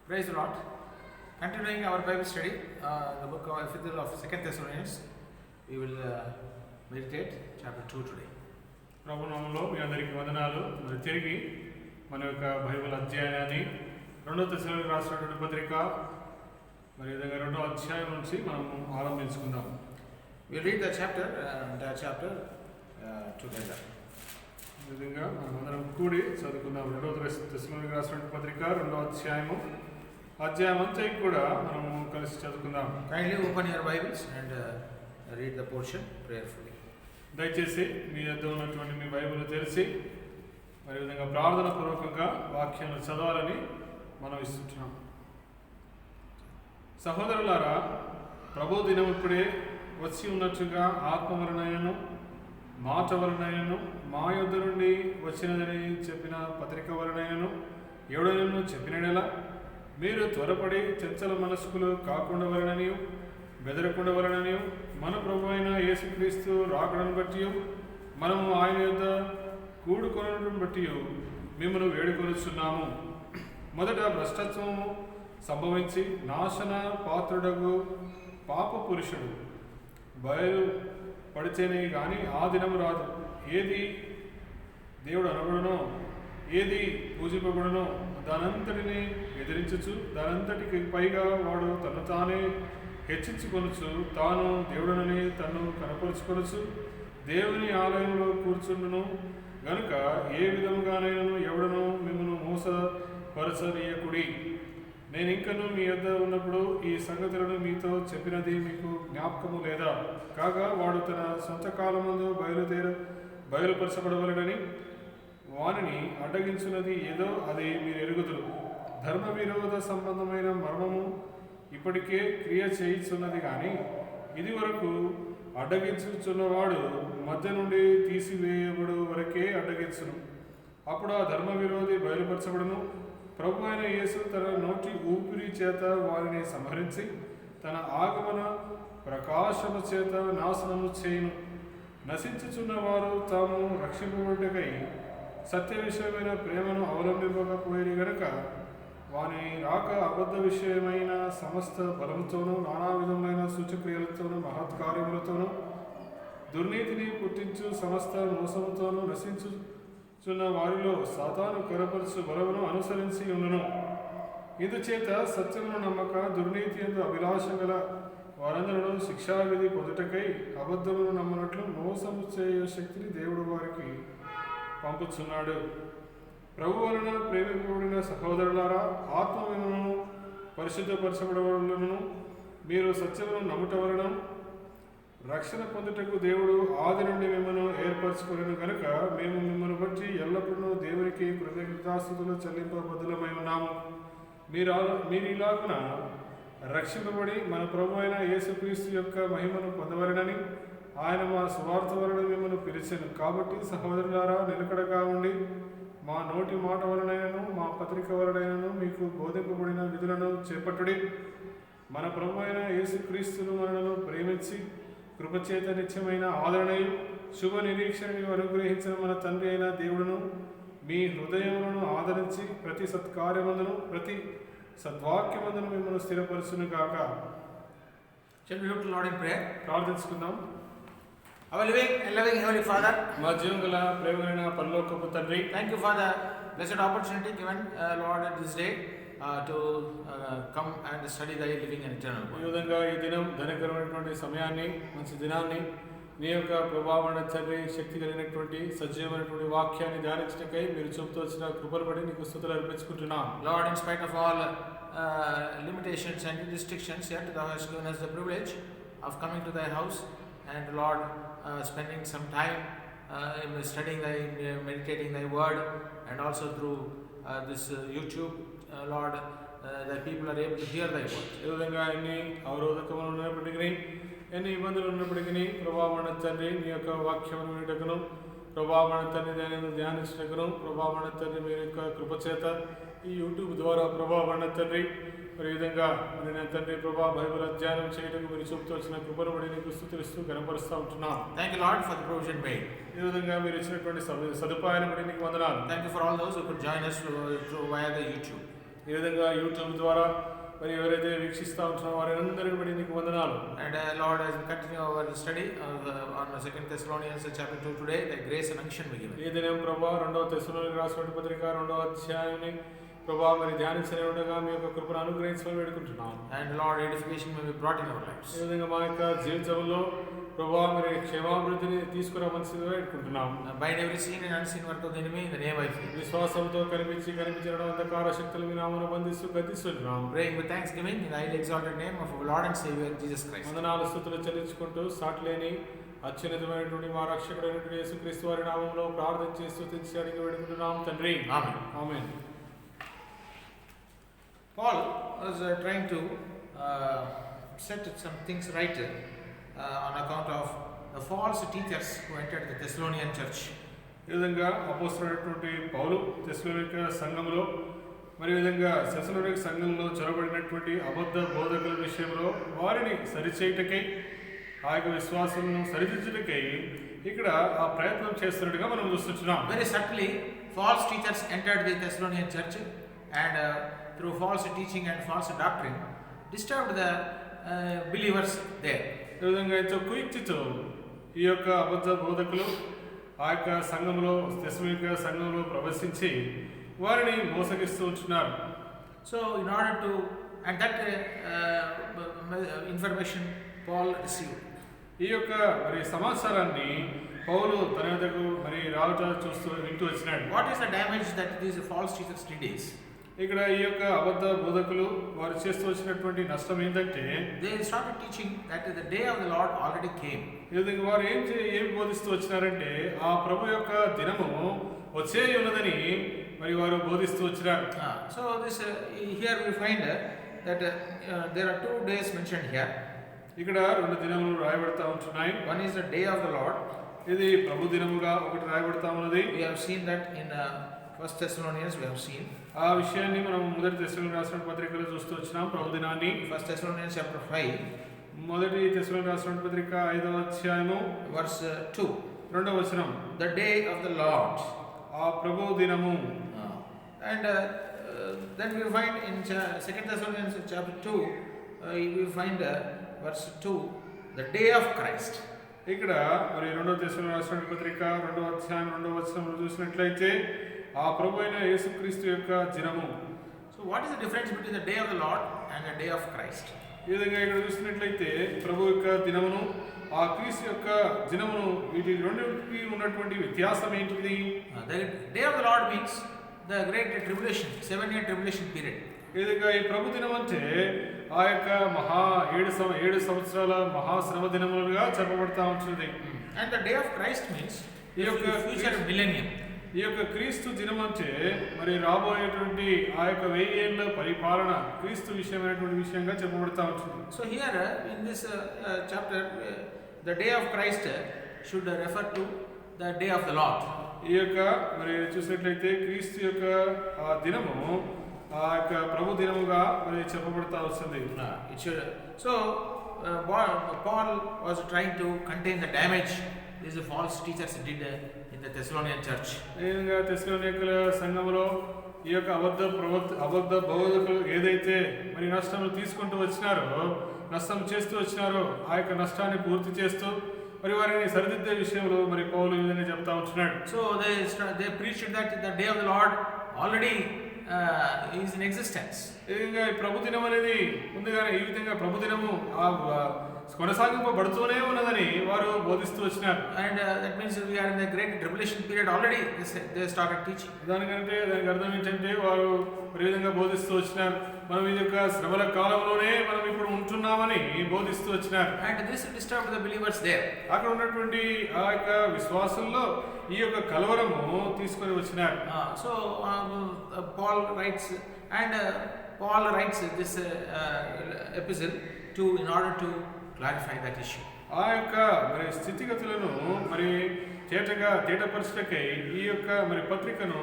Praise the Lord. Continuing our Bible study, the book of Epistle of 2 Thessalonians, we will meditate chapter 2 today. ప్రభునామంలో మీ అందరికీ వందనాలు. మరి తిరిగి మన యొక్క బైబిల్ అధ్యాయాన్ని 2 తెస్సలోనికీయులకు రాసినటువంటి పత్రిక మరి విధంగా 2వ అధ్యాయం నుంచి మనం ఆరంభించుకుందాం. We'll read the chapter together. ఈ విధంగా మనం అందరం కూడి చదువుకుందాం. 2వ తెస్సలోనికీయులకు రాసినటువంటి పత్రిక 2వ అధ్యాయం అంతా కూడా మనము కలిసి చదువుకుందాం. Kindly open your Bibles and read the portion prayerfully. దయచేసి మీ వద్ద ఉన్నటువంటి మీ బైబిల్ తెరిచి మరి విధంగా ప్రార్థన పూర్వకంగా వాక్యాన్ని చదవాలని మనం ఇస్తున్నాం. సహోదరులారా, ప్రభు దినం ఇప్పుడే వచ్చి ఉన్నట్టుగా ఆత్మ వలనను మాట వలనను మా యొద్ద నుండి వచ్చినదని చెప్పిన పత్రిక వలనను ఎవడనను చెప్పినలా మీరు త్వరపడి చంచల మనస్కులు కాకుండా వలనని బెదరకుండా వలనని మన ప్రభు అయిన యేసుక్రీస్తు రాకడను బట్టి మనము ఆయన యొద్ద కూడుకొనడం బట్టి మిమ్మల్ని వేడుకొనుచున్నాము. మొదట భ్రష్టత్వము సంభవించి నాశన పాత్రుడగు పాప పురుషుడు బయలుపడితేనే కానీ ఆ దినం రాదు. ఏది దేవుడు అనబడునో ఏది పూజింపబడునో దానంతటిని ఎదిరించచ్చు. దానంతటికి పైగా వాడు తను తానే హెచ్చించుకొనచ్చు. తాను దేవుడనని తను కనపరుచుకొనచ్చు. దేవుని ఆలయంలో కూర్చుండును గనుక ఏ విధముగానైనా ఎవడనో మిమ్మల్ని మోసపరచనీయకుడి. నేను ఇంకనూ మీ యొద్ద ఉన్నప్పుడు ఈ సంగతులను మీతో చెప్పినది మీకు జ్ఞాపకము లేదా? కాగా వాడు తన సొంత కాలమందు బయలుపరచబడవలనని వానిని అడ్డగించున్నది ఏదో అది మీరు ఎరుగుదురు. ధర్మ విరోధ సంబంధమైన మర్మము ఇప్పటికే క్రియ చేయుచున్నది కానీ ఇది వరకు అడ్డగించుచున్నవాడు మధ్య నుండి తీసివేయబడు వరకే అడ్డగించును. అప్పుడు ఆ ధర్మ విరోధి బయలుపరచబడును. ప్రభు అయిన యేసు తన నోటి ఊపిరి చేత వారిని సంహరించి తన ఆగమన ప్రకాశము చేత నాశనము చేయును. నశించుచున్న వారు తాము రక్షింపబడుటకై సత్య విషయమైన ప్రేమను అవలంబింపకపోయేది గనుక వాని రాక అబద్ధ విషయమైన సమస్త బలముతోనూ నానా విధమైన సూచక్రియలతోనూ మహత్కార్యములతోనూ దుర్నీతిని పుట్టించు సమస్త మోసముతోనూ నశించుచున్న వారిలో సాతాను కొరపరచు బలమును అనుసరించి ఉండును. ఇందుచేత సత్యమును నమ్మక దుర్నీతి యందు అభిలాష గల వారందరూ శిక్షావిధి పొందుటకై అబద్ధమును నమ్మనట్లు మోసము చేయు శక్తిని దేవుడు వారికి పంపుచున్నాడు. ప్రభు వలన ప్రేమింపబడిన సహోదరులారా, ఆత్మ మిమ్మల్ని పరిశుద్ధపరచబడవలనను మీరు సత్యమును నమ్ముట వలన రక్షణ పొందుటకు దేవుడు ఆది నుండి మిమ్మల్ని ఏర్పరచుకొనెను గనుక మేము మిమ్మల్ని బట్టి ఎల్లప్పుడూ దేవునికి కృతజ్ఞతాస్తుతులు చెల్లింపబద్ధులమై ఉన్నాము. మీరు ఇలాగున రక్షింపబడి మన ప్రభు అయిన యేసుక్రీస్తు యొక్క మహిమను పొందవలెనని ఆయన మా సువార్త వలన మిమ్మల్ని పిలిచెను. కాబట్టి సహోదరులారా, నిలకడగా ఉండి మా నోటి మాట వలనైనను మా పత్రిక వలనైనను మీకు బోధింపబడిన విధులను చేపట్టుడి. మన ప్రభు అయిన యేసుక్రీస్తును మనలను ప్రేమించి కృపచేత నిత్యమైన ఆదరణయు శుభ నిరీక్షణను అనుగ్రహించిన మన తండ్రి అయిన దేవుడును మీ హృదయములను ఆదరించి ప్రతి సత్కార్యమందును ప్రతి సద్వాక్యమందును మిమ్మల్ని స్థిరపరచును గాక. Shall we go to Lord in prayer? ప్రార్థించుకుందాం. Our living and loving Heavenly Father, మా జీవగల ప్రేమైన పరలోకపు తండ్రి, thank you for the blessed opportunity given, Lord, this day to come and study thy living and eternal ఈ word. విధంగా ఈ దినం ధనకరమైనటువంటి సమయాన్ని, మంచి దినాన్ని నీ యొక్క ప్రభావమైన తండ్రి శక్తి కలిగినటువంటి సజీవమైనటువంటి వాక్యాన్ని ధ్యానించటకై మీరు చూపుతూ వచ్చిన కృపను బట్టి నీకు స్తుతులు అర్పించుకుంటున్నాం. Lord, in spite of all limitations and restrictions, yet thou hast given us the privilege of coming to thy house and Lord, spending some time in studying thy, meditating thy word, and also through this YouTube, Lord, that people are able to hear thy word. ఈ విధంగా ఎన్ని అవరోధకములు ఉన్నప్పటికీ, ఎన్ని ఇబ్బందులు ఉన్నప్పటికీ ప్రభావమైన తండ్రి నీ యొక్క వాక్యమును వినుటకును, ప్రభావమైన తండ్రి దానిని ధ్యానించటకును, ప్రభావమైన తండ్రి మీ యొక్క కృపచేత ఈ యూట్యూబ్ ద్వారా ప్రభావమైన తండ్రి మరి ఈ విధంగా నేను తండ్రి ప్రభా బైబిల్ అధ్యయనం చేయడానికి మీరు చూపుతూ వచ్చిన కృపను బట్టి నీకు స్తుతిస్తూ కనపరుస్తూ ఉంటున్నాం. Thank you, Lord, for the provision made. ఈ విధంగా మీరు ఇచ్చినటువంటి సదుపాయాన్ని బట్టి నీకు వందనాలు. Thank you for all those who could join us through via the YouTube. ఈ విధంగా యూట్యూబ్ ద్వారా మరి ఎవరైతే వీక్షిస్తూ ఉంటున్నారో వారందరికీ బట్టి నీకు వందనాలు. And Lord, as we continue our study on 2 Thessalonians chapter 2 today, the grace and unction be given. ఈ దినం ప్రభా 2వ తెస్సలోనికీయులకు రాసిన పత్రిక 2వ అధ్యాయాన్ని ప్రభా మరి ధ్యానించనే ఉండగా మీ యొక్క కృపను అనుగ్రహించమని వేడుకుంటున్నాను. And Lord, edification may be brought in our lives. ఈ విధంగా మా యొక్క జీవితంలో ప్రభా మరి క్షేమాభివృద్ధిని తీసుకురావాల్సిందిగా వేడుకుంటున్నాం. Bind every seen and unseen work of the enemy in the name of Jesus. విశ్వాసంతో కనిపించడం అంధకార శక్తులు మీ నామమున బంధిస్తూ గద్దిస్తున్నాం. Praying with thanksgiving in the highly exalted name of our Lord and Savior Jesus Christ. వందనాలు స్తుతులు చెల్లించుకుంటూ సాటిలేని అత్యున్నతమైనటువంటి మా రక్షకుడైనటువంటి యేసుక్రీస్తు వారి నామములో ప్రార్థించి స్తుతించి అడిగి వేడుకుంటున్నాం తండ్రి. Amen. Amen. Paul was trying to set some things right on account of the false teachers who entered the Thessalonian church. ఈ విధంగా అపోస్తలుడైనటువంటి పౌలు తెస్సలోనిక సంఘంలో మరి విధంగా తెస్సలోనిక సంఘంలో చొరబడినటువంటి అబద్ధ బోధకుల విషయంలో వారిని సరిచేయటకై ఆ యొక్క విశ్వాసాలను సరిదిద్దుటకై ఇక్కడ ఆ ప్రయత్నం చేస్తున్నట్టుగా మనం చూస్తున్నాం. Very subtly, false teachers entered the Thessalonian church and through false teaching and false doctrine disturbed the believers there. ఈ విధంగా ఎంతో కుయుక్తితో ఈ యొక్క అబద్ధ బోధకులు ఆ యొక్క సంఘంలో తెస్సలోనిక సంఘంలో ప్రవేశించి వారిని మోసగిస్తూ ఉంటున్నారు. So in order to, and that information Paul received. ఈ యొక్క మరి సమాచారాన్ని పౌలు తన వద్దకు మరి రావట చూస్తూ వింటూ వచ్చినాడు. What is the damage that these false teachers did is, ఇక్కడ ఈ యొక్క అబద్ధ బోధకులు వారు చేస్తూ వచ్చినటువంటి నష్టం ఏంటంటే they started teaching that the day of the Lord already came. ఈ విధంగా వారు ఏం బోధిస్తూ వచ్చినారంటే ఆ ప్రభు యొక్క దినము వచ్చే ఉన్నదని మరి వారు బోధిస్తూ వచ్చినారు. So this here we find that there are 2 days mentioned here. ఇక్కడ 2 దినములు రాయబడతా ఉంటున్నాయి. One is the day of the Lord. ఇది ప్రభు దినముగా ఒకటి రాయబడతా ఉన్నది. We have seen that in 1 Thessalonians we have seen. ఆ విషయాన్ని మనం మొదటి తెస్సలోనికీయులకు రాసిన పత్రికలో చూస్తూ వచ్చినాం. ప్రభు దినాన్ని 1 Thessalonians chapter 5 మొదటి తెస్సలోనికీయులకు రాసిన పత్రిక 5వ అధ్యాయము verse 2. 2వ వచనం. The day of the Lord. ఆ ప్రభు దినము. And then we find in 2 Thessalonians chapter 2 we find verse 2, the day of Christ. ఇక్కడ మరి 2వ తెస్సలోనికీయులకు రాసిన పత్రిక 2వ అధ్యాయం 2వ వచనంలో చూసినట్లయితే ఆ ప్రభు అయిన యేసుక్రీస్తు యొక్క దినము. So what is the difference between the day of the Lord and the day of Christ? ఈ విధంగా ఇక్కడ చూసినట్లయితే ప్రభు యొక్క దినమును ఆ క్రీస్తు యొక్క దినమును వీటి రెండింటికి ఉన్నటువంటి వ్యత్యాసం ఏంటిది? The day of the Lord means the great tribulation, 7-year tribulation period. ఈ విధంగా ఈ ప్రభు దినం అంటే ఆ యొక్క 7 సంవత్సరాల మహాశ్రమ దినములుగా చెప్పబడతా ఉంటుంది. And the day of Christ means ఈ యొక్క future millennium. ఈ యొక్క క్రీస్తు దినం అంటే మరి రాబోయేటువంటి ఆ యొక్క 1000 ఏళ్ల పరిపాలన క్రీస్తు విషయమైనటువంటి విషయంగా చెప్పబడతా ఉంటుంది. So here in this chapter the day of Christ should refer to the day of the Lord. ఈ యొక్క మరి చూసినట్లయితే క్రీస్తు యొక్క ఆ దినము ఆ యొక్క ప్రభు దినముగా మరి చెప్పబడతా వస్తుంది. It should. So Paul was trying to contain the damage these false teachers did in the Thessalonian church. ఈ విధంగా తెస్సలోనికల సంఘములో ఈ యొక్క అబద్ధ బోధకులు ఏదైతే మరి నష్టం తీసుకుంటూ వచ్చినారో, నష్టం చేస్తూ వచ్చినారో ఆ యొక్క నష్టాన్ని పూర్తి చేస్తూ మరి వారిని సరిదిద్దే విషయంలో మరి పౌలు ఈ విధంగా చెప్తా ఉంటున్నాడు. So they preached that the day of the Lord already is in existence. ఈ విధంగా ఈ ప్రభు దినం అనేది ఉంది కానీ ఈ విధంగా ప్రభు దినము కొనసాగింపబడుతూనే ఉన్నదని వారు బోధిస్తూ వచ్చినారు. And that means we are in the great tribulation period already. They started teaching. దానికి అర్థం ఏంటంటే వారు ఈ విధంగా బోధిస్తూ వచ్చినారు. మనం ఈ యొక్క శ్రమల కాలంలోనే మనం ఇప్పుడు ఉంటున్నామని బోధిస్తూ వచ్చినారు. And this disturbed the believers there. అక్కడ ఉన్నటువంటి ఆ యొక్క విశ్వాసుల్లో ఈ యొక్క కలవరము తీసుకొని వచ్చినారు. So Paul writes this epistle in order to clarify that issue. ఆ యొక్క మరి స్థితిగతులను మరి తేటపరచుటకై ఈ యొక్క మరి పత్రికను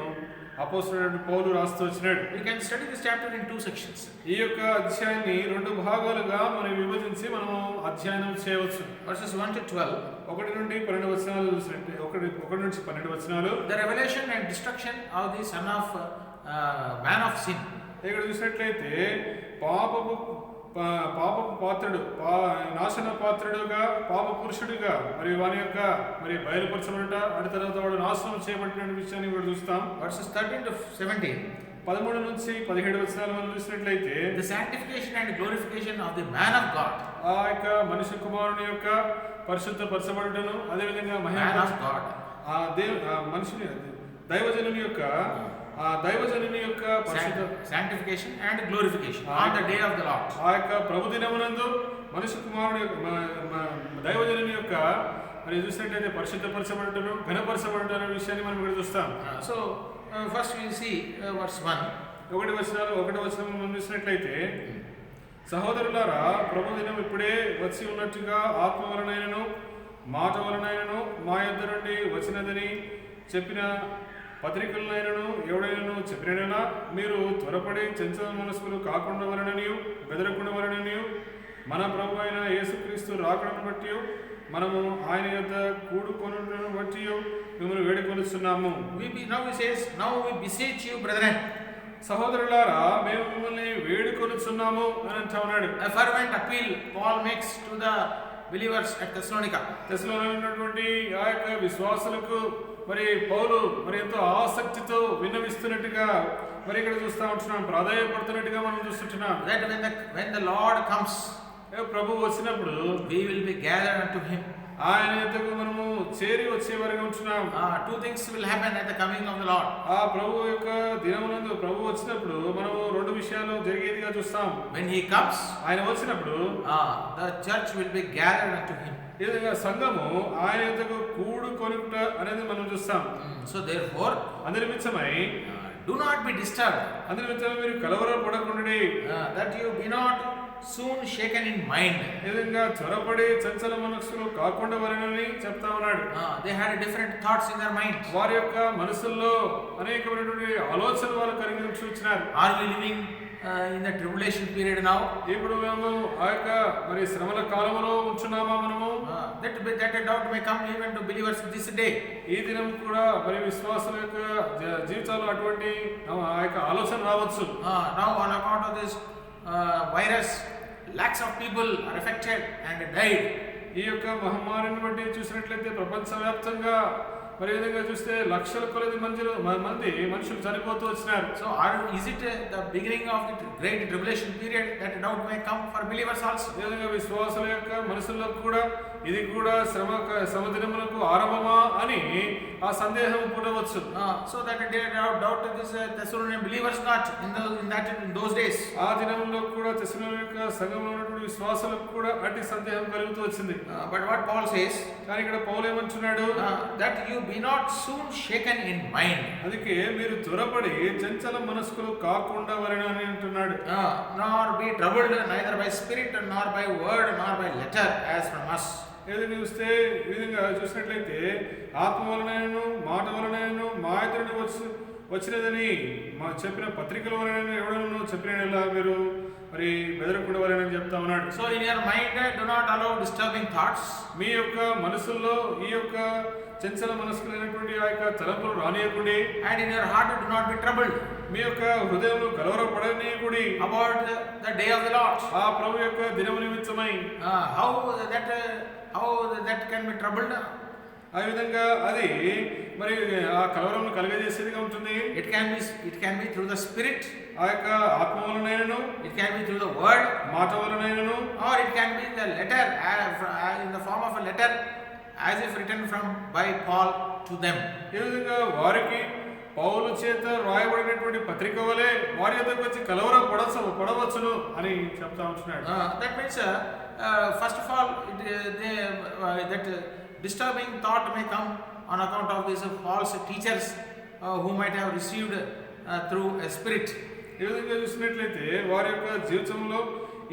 అపోస్తలుడైన పౌలు రాస్తూ వచ్చినాడు. We can study this chapter in 2 sections. ఈ యొక్క అధ్యాయాన్ని 2 భాగాలుగా మనం విభజించి మనం అధ్యయనం చేయవచ్చు. Verses 1 to 12. 1 నుండి 12 వచనాలు చూసినట్టే 1 నుంచి 12 వచనాలు. The revelation and destruction of the son of man of sin. ఇక్కడ చూసినట్లయితే పాపపు పాత్రుడు, నాశన పాత్రుడుగా, పాప పురుషుడిగా మరి వాని యొక్క మరి బయలుపరచబడట, అటు తర్వాత వాడు నాశనం చేయబడిన విషయాన్ని కూడా చూస్తాం. Verses 13 to 17. 13 నుంచి 17 వచనాలు మనం చూసినట్లయితే The sanctification and glorification of the man of God. ఆ యొక్క మనుష్య కుమారుని యొక్క పరిశుద్ధపరచబడుటను, అదేవిధంగా Man of God. మనుషుని దైవజనుని యొక్క Sanctification and glorification on the day of the Lord. ఆ యొక్క ప్రభు దినమునందు మనుష్య కుమారుని యొక్క దైవజనుని యొక్క మరి చూసినట్లయితే పరిశుద్ధపరచబడటను, ఘనపరచబడటం అనే విషయాన్ని మనం ఇక్కడ చూస్తాం. So first we see verse 1. ఒకటి వచనం మనం చూసినట్లయితే, సహోదరులారా, ప్రభు దినం ఇప్పుడే వచ్చి ఉన్నట్టుగా ఆత్మ వలనైనను మాట వలనైనను మా యొద్ద నుండి వచ్చినదని చెప్పిన పత్రికలనైనను ఎవడైనను చెప్పినైనా మీరు త్వరపడి చంచల మనస్కులు కాకుండా వలననియు బెదరకుండా వలననియు మన ప్రభు అయిన యేసుక్రీస్తు రాకడను బట్టి మనము ఆయన యొద్ద కూడుకొనుటను బట్టి మిమ్మల్ని వేడుకొనుచున్నాము. Now we beseech you, brethren. సహోదరులారా, మేము మిమ్మల్ని వేడుకొనుచున్నాము అని అంటా ఉన్నాడు. A fervent appeal Paul makes to the believers at Thessalonica. తెస్సలోనికలో ఉన్నటువంటి ఆ యొక్క విశ్వాసులకు మరి పౌలు మరి ఎంతో ఆసక్తితో విన్నవిస్తున్నట్టుగా మరి ఇక్కడ చూస్తూ ఉంటున్నాం, ప్రాధాన్యపడుతున్నట్టుగా మనం చూస్తుంటున్నాం. That when the Lord comes, ప్రభు వచ్చినప్పుడు we will be gathered unto him. ఆయన యొద్దకు మనము చేరి వచ్చే వరకు ఉంటున్నాం. Two things will happen at the coming of the Lord. ఆ ప్రభు యొక్క దినమునందు ప్రభు వచ్చినప్పుడు మనము రెండు విషయాలు జరిగేదిగా చూస్తాం. When he comes, ఆయన వచ్చినప్పుడు the church will be gathered unto him. ఈ విధంగా సంఘము ఆయన యొద్దకు కూడుకొనుట అనేది మనం చూస్తాం. So therefore, అందునిమిత్తమై do not be disturbed. అందునిమిత్తమై మీరు కలవరపడకుండి, that you be not soon shaken in mind. ఈ విధంగా త్వరపడి చంచల మనస్సులు కాకుండా వలనని చెప్తా ఉన్నాడు. They had different thoughts in their mind. వారి యొక్క మనసుల్లో అనేకమైనటువంటి ఆలోచనలు వారు కలిగి ఉంటున్నారు. Are we living in the tribulation period now? ఇప్పుడు మేము ఆ యొక్క మరి శ్రమల కాలంలో ఉంటున్నామా మనము? That doubt may come even to believers this day. ఈ దినం కూడా మరి విశ్వాసుల యొక్క జీవితాల్లో అటువంటి ఆ యొక్క ఆలోచన రావచ్చు. Now on account of this virus, lakhs of people are affected and died. ఈ యొక్క మహమ్మారిని బట్టి చూసినట్లయితే ప్రపంచవ్యాప్తంగా మరి విధంగా చూస్తే లక్షల కొలది మనుషులు చనిపోతూ వచ్చినారు. So is it the beginning of the great tribulation period that doubt may come for believers also? ఈ విధంగా విశ్వాసుల యొక్క మనసుల్లో కూడా ఇది కూడా శ్రమ దినములకు ఆరంభమా అని ఆ సందేహం పుట్టవచ్చు. So that they doubt this Thessalonian believers not in those days. ఆ దినంలో కూడా తెస్సలోనిక సంఘంలో ఉన్నటువంటి విశ్వాసులకు కూడా అట్టి సందేహం కలుగుతూ వచ్చింది. But what Paul says, కానీ ఇక్కడ పౌలు ఏమంటున్నాడు, that you be not soon shaken in mind. అందుకే మీరు త్వరపడి చంచల మనస్కులు కాకుండా వలెనని అంటున్నాడు. Nor be troubled neither by spirit nor by word nor by letter as from us. ఏదైనా చూస్తే ఈ విధంగా చూసినట్లయితే ఆత్మ వలనైనను మాట వలనైనను మా ఎదురుని వచ్చినదని చెప్పిన పత్రికల వలన ఎవడనో చెప్పిన మీరు మరి బెదరకుండా వలనని చెప్తా ఉన్నాడు. So in your mind do not allow disturbing thoughts. మీ యొక్క మనసుల్లో ఈ యొక్క చంచల మనస్కులైనటువంటి ఆ యొక్క తలంపులు రానియకుడి. And in your heart do not be troubled. మీ యొక్క హృదయంలో కలవరపడనీయకుడి about the day of the Lord. ఆ ప్రభు యొక్క దినము నిమిత్తమై how that can be troubled? ఆ విధంగా అది మరి ఆ కలవరం కలగజేసేదిగా ఉంటుంది. It can be through the spirit. ఆ యొక్క ఆత్మ వలనైనను, it can be through the word, మాట వలనైనను, or it can be the letter in the form of a letter as if written by Paul to them. ఈ విధంగా వారికి పౌలు చేత రాయబడినటువంటి పత్రిక వలె వారి యొద్దకు వచ్చి పడవచ్చును అని చెప్తా ఉంటున్నాడు. That means first of all that disturbing thought may come on account of these false teachers who might have received through a spirit. ఈ విధంగా చూసినట్లయితే వారి యొక్క జీవితంలో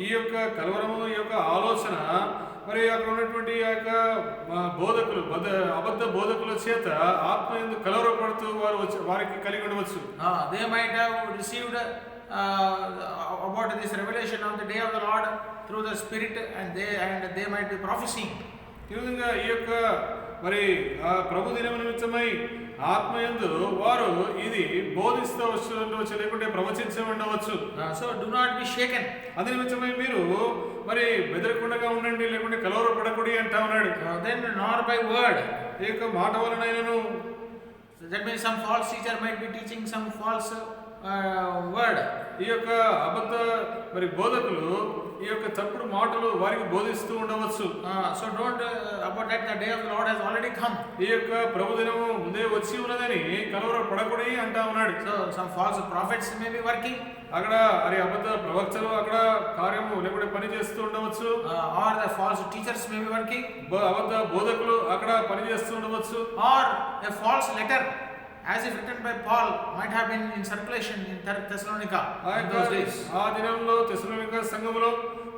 ఈ యొక్క కలవరము, ఈ యొక్క ఆలోచన మరి అక్కడ ఉన్నటువంటి ఆ యొక్క బోధకులు, అబద్ధ బోధకుల చేత ఆత్మ యందు కలవరపడుతూ వారికి కలిగి ఉండవచ్చు. They might have received about this revelation of the day of the Lord through the spirit and they might be prophesying. ఈ విధంగా ఈ యొక్క మరి ఆ ప్రభు దినం నిమిత్తమై ఆత్మయందు వారు ఇది బోధిస్తూ ఉండవచ్చు, లేకుంటే ప్రవచించి ఉండవచ్చు. So do not be shaken. అది నిమిత్తమై మీరు మరి బెదరకుండా ఉండండి, లేకుంటే కలవరపడకూడి అంటా ఉన్నాడు. Then nor by word. ఈ యొక్క మాట వలనైనను, that means some false teacher might be teaching some false word. ఈ యొక్క అబద్ధ మరి బోధకులు ఈ యొక్క తప్పుడు మాటలు వారికి బోధిస్తూ ఉండవచ్చు. So don't about that the day of the Lord has already come. ఈ యొక్క ప్రభుదినము ముందే వచ్చి ఉన్నదని కలవరపడకూడి అంటా ఉన్నాడు. So some false prophets may be working. అక్కడ అది అబద్ధ ప్రవక్తలు అక్కడ కార్యము లేకుంటే పని చేస్తూ ఉండవచ్చు. Or the false teachers may be working. అబద్ధ బోధకులు అక్కడ పని చేస్తూ ఉండవచ్చు. Or a false letter as if written by Paul might have been in circulation in Thessalonica in those days. ఆ దినంలో తెస్సలోనిక సంఘములో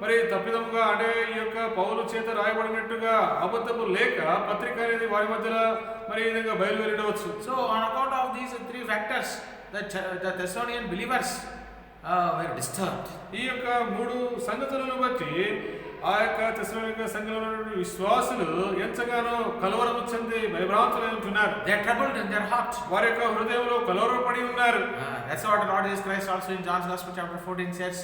మరి తప్పిదముగా అంటే ఈ యొక్క పౌలు చేత రాయబడినట్టుగా అబద్ధపు లేఖ పత్రిక అనేది వారి మధ్యలో మరి ఈ విధంగా బయలువెళ్ళవచ్చు. So on account of these three factors, the Thessalonian believers were disturbed. ఈ యొక్క మూడు సంగతులను బట్టి ఆ యొక్క తెస్సలోనిక సంఘంలో ఉన్న విశ్వాసులు ఎంతగానో కలవరము చెంది భయభ్రాంతులై ఉంటున్నారు. They are troubled in their heart. వారి యొక్క హృదయంలో కలవరపడి ఉన్నారు. That's what Lord Jesus Christ also in John's Gospel chapter 14 says,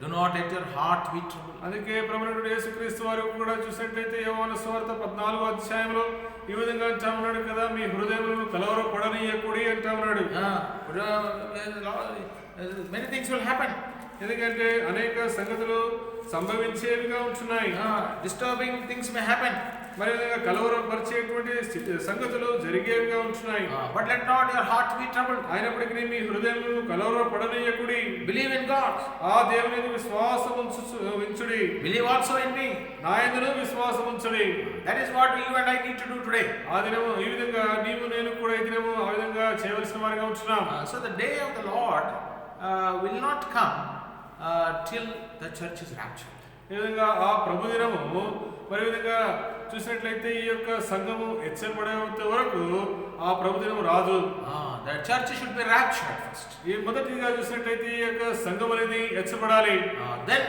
do not let your heart be troubled. అందుకే ప్రభువైన యేసుక్రీస్తు వారు కూడా చూసినట్లయితే యోహాను సువార్త 14వ అధ్యాయంలో ఈ విధంగా అంటా ఉన్నాడు కదా, మీ హృదయములను కలవరపడనీయకుడి అంటా ఉన్నాడు. Many things will happen. ఎందుకంటే అనేక సంగతులు సంభవించేవిగా ఉంటున్నాయి. Disturbing things may happen. మరి కలవరపరిచేటువంటి సంగతులు జరిగేవిగా ఉంటున్నాయి. But let not your heart be troubled. అయినప్పటికీ మీ హృదయములను కలవరపడనీయకుడి. Believe in God. ఆ దేవునికి విశ్వాసం ఉంచుడి. Believe also in me. నా యందును విశ్వాసం ఉంచుడి. That is what you and I need to do today. ఆ దినము ఈ విధంగా నీవు నేను కూడా ఈ దినము ఆ విధంగా చేయవలసిన వారిగా ఉంటున్నాం. So the day of the Lord will not come till the church is raptured. ఈ విధంగా ఆ ప్రభు దినము మరి విధంగా చూసినట్లయితే ఈ యొక్క సంఘము ఎచ్చబడేంత వరకు ఆ ప్రభు దినము రాదు. The church should be raptured first. ఈ మొదటిగా చూసినట్లయితే ఈ యొక్క సంఘం అనేది ఎచ్చబడాలి. Then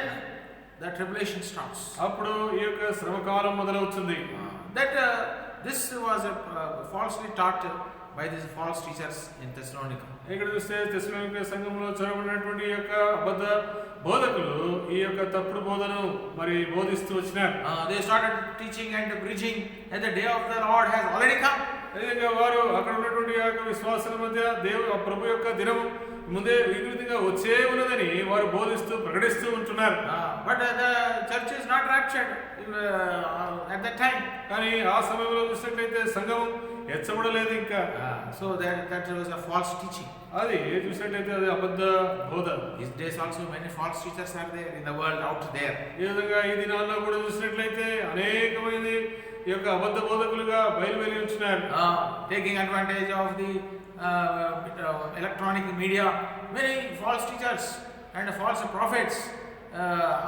the tribulation starts. అప్పుడు ఈ యొక్క శ్రమకాలం మొదలవుతుంది. That this was falsely taught by these false teachers in Thessalonica. ఇక్కడ చూస్తే తెస్సలోనిక సంఘంలో చొరబడినటువంటి యొక్క అబద్ధ బోధకులు ఈ యొక్క తప్పుడు బోధను మరి బోధిస్తూ వచ్చినారు. They started teaching and preaching that the day of the Lord has already come. విధంగా వారు అక్కడ ఉన్నటువంటి యొక్క విశ్వాసాల మధ్య ప్రభు యొక్క దినము ముందే ఈ విధంగా వచ్చే ఉన్నదని వారు బోధిస్తూ ప్రకటిస్తూ ఉంటున్నారు. But the church is not raptured at that time. కానీ ఆ సమయంలో చూసినట్లయితే సంఘం ఎచ్చబడలేదు ఇంకా. So that was a false teaching. అది చూసినట్లయితే అది అబద్ధ బోధ. These days also many false teachers are there in the world out there. ఈ విధంగా ఈ దినాల్లో కూడా చూసినట్లయితే అనేకమైన ఈ యొక్క అబద్ధ బోధకులుగా బయలువెళ్ళి ఉంటున్నారు. Taking advantage of the electronic media, many false teachers and false prophets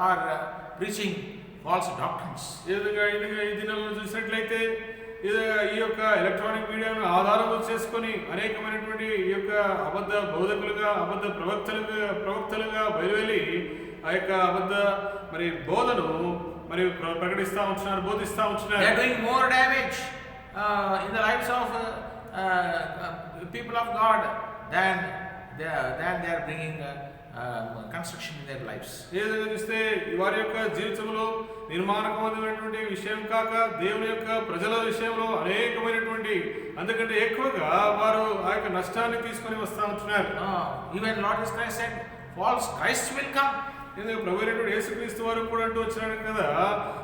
are preaching false doctrines. ఈ విధంగా ఈ దినాల్లో చూసినట్లయితే ఈ యొక్క ఎలక్ట్రానిక్ మీడియాను ఆధారం చేసుకొని అనేకమైనటువంటి ఈ యొక్క అబద్ధ బోధకులుగా అబద్ధ ప్రవక్తలుగా బయలువెళ్ళి ఆ యొక్క అబద్ధ మరి బోధను మరి ప్రకటిస్తూ ఉంటున్నారు, బోధిస్తూ ఉంటున్నారు. They are doing more damage in the lives of people of God than they are bringing construction in their lives. ఏ విధంగా చూస్తే వారి యొక్క జీవితంలో నిర్మాణకమైనటువంటి విషయం కాక దేవుని యొక్క ప్రజల విషయంలో అనేకమైనటువంటి అందుకంటే ఎక్కువగా వారు ఆ యొక్క నష్టాన్ని తీసుకొని వస్తూ ఉంటున్నారు. Even Lord Jesus Christ said, false Christ will come. ఎందుకంటే ప్రభువైనటువంటి యేసుక్రీస్తు వారు కూడా అంటూ వచ్చినాడు కదా,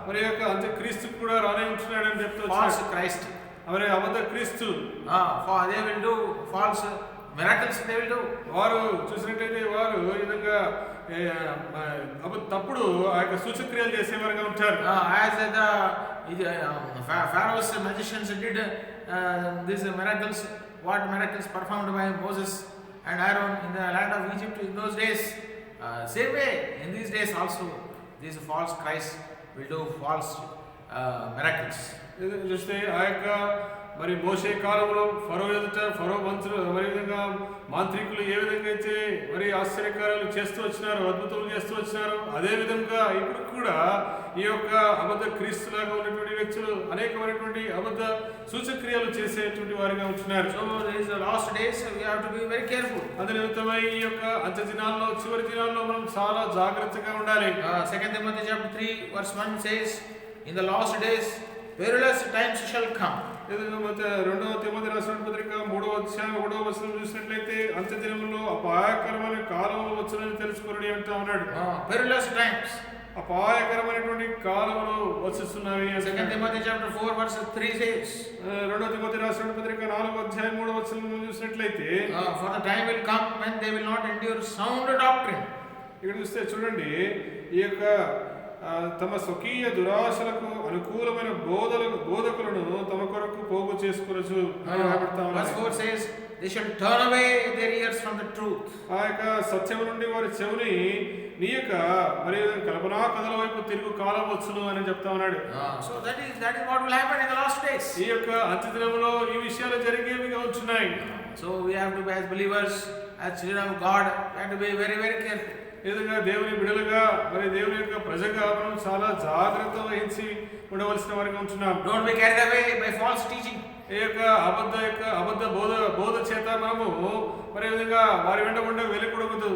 మరి యొక్క అంత్యక్రీస్తు కూడా రానే ఉంటున్నాడు అని చెప్తూ False Christ. మరి అబద్ధ క్రీస్తు. They will do false miracles. They will do. వారు చూసినట్టయితే వారు ఈ విధంగా తప్పుడు ఆ యొక్క సూచక్రియలు చేసేవారుగా ఉంటారు. As the Pharaoh's magicians did these miracles, what miracles performed by Moses and Aaron in the land of Egypt in those days, same way in these days also these false Christ will do false miracles. చూస్తే ఆ యొక్క మరి మోషే కాలంలో ఫరో ఎదుట ఫరో మంత్రులు మరి విధంగా మాంత్రికులు ఏ విధంగా అయితే మరి ఆశ్చర్యకార్యాలు చేస్తూ వచ్చినారు, అద్భుతాలు చేస్తూ వచ్చినారు, అదే విధంగా ఇప్పుడు కూడా ఈ యొక్క అబద్ధ క్రీస్తులాగా ఉన్నటువంటి వ్యక్తులు అనేకమైనటువంటి అబద్ధ సూచక్రియలు చేసేటువంటి వారిగా ఉంటున్నారు. So these are last days, we have to be very careful. అదే నిమిత్తమై ఈ యొక్క అంత్య దినాల్లో చివరి దినాల్లో మనం చాలా జాగ్రత్తగా ఉండాలి. 2 Timothy chapter 3 verse 1 says, in the last days perilous times shall come. రెండవ తిమోతి రాసిన పత్రిక 3వ అధ్యాయం 1వ వచనం చూసినట్లయితే అంత్య దినములలో అపాయకరమైన కాలములు వచ్చునని తెలుసుకొనుడి అంటా ఉన్నాడు. Perilous times, అపాయకరమైనటువంటి కాలములు వచ్చుచున్నవి. 2 Timothy chapter 4 verse 3 says, రెండవ తిమోతి రాసిన పత్రిక 4వ అధ్యాయం 3వ వచనం చూసినట్లయితే, for the time will come when they will not endure sound doctrine. ఇక్కడ చూస్తే చూడండి, ఈ యొక్క తమ స్వకీయ దురాశలకు అనుకూలమైన బోధకులను తమ కొరకు పోగు చేసుకొనొచ్చు. Verse 4 says, they shall turn away their ears from the truth. ఆ యొక్క సత్యం నుండి వారి చెవిని నీయక మరి కల్పనా కథల వైపు తిరుగు కాలం వచ్చును అని చెప్తా ఉన్నాడు. So that is what will happen in the last days. ఈ యొక్క అంత్య దినములో ఈ విషయాలు జరిగేవిగా ఉంటున్నాయి. So we have to be, as believers, as children of God, we have to be very, very careful. ఈ విధంగా దేవుని బిడ్డలుగా మరి దేవుని యొక్క ప్రజగా మనం చాలా జాగ్రత్త వహించి ఉండవలసిన వారిగా ఉంటున్నాం. Don't be carried away by false teaching. ఈ యొక్క అబద్ధ బోధ చేత మనము మరి విధంగా వారి వెంట ఉండే వెళ్ళకూడదు.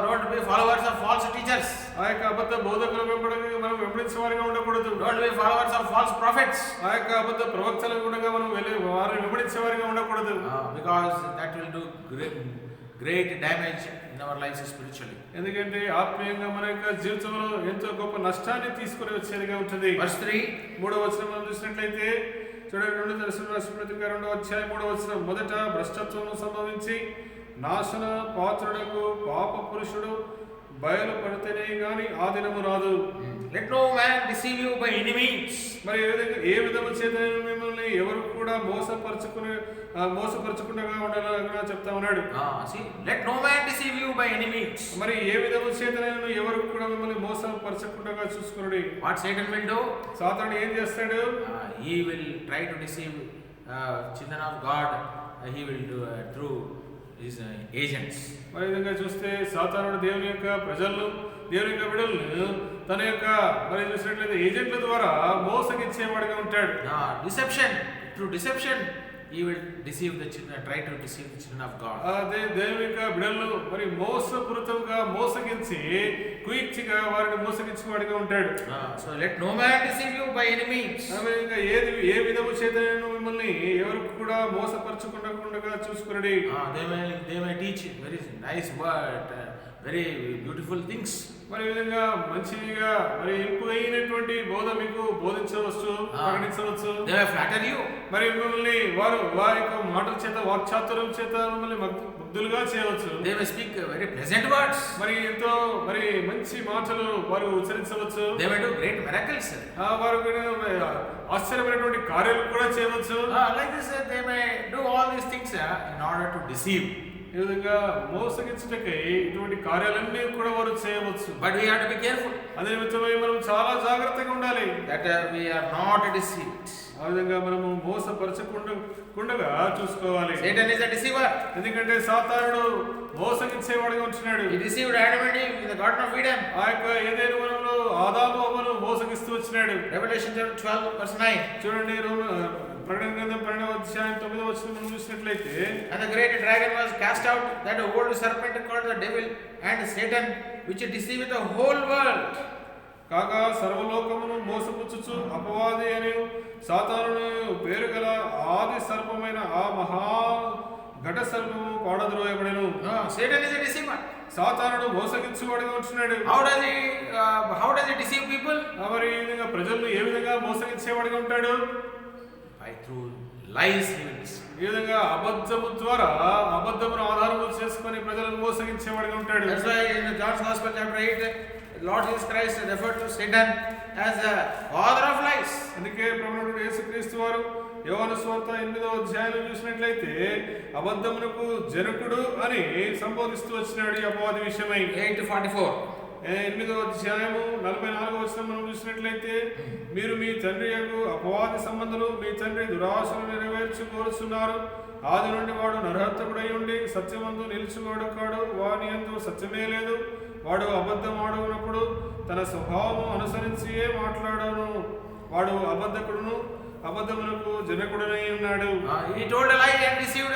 Don't be followers of false teachers. ఆ యొక్క అబద్ధ బోధకుల వెంబడి మనం వెంబడించే వారిగా ఉండకూడదు. Don't be followers of false prophets. ఆ యొక్క అబద్ధ ప్రవక్తలకు కూడా మనం వారిని వెంబడించే వారిగా ఉండకూడదు. Because that will do great damage in our lives spiritually. ఎందుకంటే ఆత్మీయంగా మన యొక్క జీవితంలో ఎంతో గొప్ప నష్టాన్ని తీసుకొని వచ్చేదిగా ఉంటుంది. Verse 3 3వ వచనం మనం చూసినట్లయితే చూడండి, 2 దశల రాసిన పత్రిక 2వ అధ్యాయం 3వ వచనం, మొదట భ్రష్టత్వము సంభవించి నాశన పాత్రుడకు పాప పురుషుడు బయలుపడితేనే గాని ఆ దినము రాదు. Let no man deceive you by any means. మరి ఏ విధము చేత మిమ్మల్ని ఎవరు కూడా మోసపరచకుండా ఉండాలని చెప్తా ఉన్నాడు. See, let no man deceive you by any means. మరి ఏ విధము చేత ఎవరు కూడా మిమ్మల్ని మోసపరచకుండా చూసుకున్నాడు. What Satan will do? సాతానుడు ఏం చేస్తాడు? He will try to deceive children of God. He will do through his agents. మరి విధంగా చూస్తే సాతానుడు దేవుని యొక్క ప్రజలను, దేవుని యొక్క బిడ్డలను తన యొక్క మరి చూసినట్లయితే ఏజెంట్ల ద్వారా మోసగించేవాడిగా ఉంటాడు. Through deception he will deceive the children, try to deceive the children of God. అదే దేవుని యొక్క బిడ్డలను మరి మోసపూరితంగా మోసగించి కుయుక్తిగా వారిని మోసగించేవాడిగా ఉంటాడు. So let no man deceive you by any means. ఇంకా ఏ విధము చేత మిమ్మల్ని ఎవరు కూడా మోసపరచకుండా చూసుకున్నాడు. They may teach very nice word, very beautiful things. మరి ఈ విధంగా మంచిగా మరి ఇంపైనటువంటి బోధ మీకు బోధించవచ్చు, ప్రకటించవచ్చు. They may flatter you. మరి మిమ్మల్ని వారి యొక్క మాటల చేత, వాక్చాతుర్యం చేత మిమ్మల్ని ముగ్ధులుగా చేయవచ్చు. They may speak very pleasant words. మరి ఎంతో మరి మంచి మాటలు వారు ఉచ్చరించవచ్చు. They may do great miracles. వారు ఆశ్చర్యమైనటువంటి కార్యాలు కూడా చేయవచ్చు. Like this, they may do all these things in order to deceive. ఈ విధంగా మోసగించుటకై ఇటువంటి కార్యాలన్నీ కూడా వారు చేయవచ్చు. But we have to be careful. అదే నిమిత్తమై మనం చాలా జాగ్రత్తగా ఉండాలి. That we are not deceived. ఆ విధంగా మనము మోసపరచకుండా చూసుకోవాలి. Satan is a deceiver. ఎందుకంటే సాతానుడు మోసగించేవాడుగా ఉంటున్నాడు. He deceived Adam and Eve in the Garden of Eden. ఆ యొక్క ఏదైనా వనంలో ఆదాము అవ్వను మోసగిస్తూ వచ్చినాడు. Revelation chapter 12 verse 9. చూడండి, ప్రకటన గ్రంథం 12వ అధ్యాయం 9వ వచనం మనం చూసినట్లయితే, And the great dragon was cast out, that old serpent called the devil and Satan, which deceiveth the whole world. కాగా సర్వలోకమును మోసపుచ్చుచు అపవాది అని సాతానుని పేరు గల ఆది సర్పమైన ఆ మహా ఘట సర్పము పాడద్రోయబడెను. Satan is a deceiver. సాతానుడు మోసగించువాడుగా ఉంటున్నాడు. How does he deceive people? మరి ఈ విధంగా ప్రజలను ఏ విధంగా మోసగించేవాడుగా ఉంటాడు? By through lies he will deceive. ఈ విధంగా అబద్ధము ద్వారా, అబద్ధమును ఆధారము చేసుకొని ప్రజలను మోసగించేవాడుగా ఉంటాడు. That's why in John's Gospel chapter 8, Lord Jesus Christ referred to Satan as the father of lies. అందుకే ప్రభువు యేసుక్రీస్తు వారు యోహాను సువార్త 8వ అధ్యాయంలో చూసినట్లయితే అబద్ధమునకు జనకుడు అని సంబోధిస్తూ వచ్చినాడు ఈ అపవాది విషయమై. 8:44. 8వ అధ్యాయము 44వ వచనం మనం చూసినట్లయితే, మీరు మీ తండ్రి యొక్క అపవాది సంబంధులు, మీ తండ్రి దురాశలు నెరవేర్చుకోరుచున్నారు. ఆది నుండి వాడు నరహంతకుడై ఉండి సత్యమందు నిలిచివాడు కాడు, వాని యందు సత్యమే లేదు. వాడు అబద్ధం ఆడుకున్నప్పుడు తన స్వభావము అనుసరించియే మాట్లాడను. వాడు అబద్ధకుడును అబద్ధమునకు జనకుడనై ఉన్నాడు. He told a lie and deceived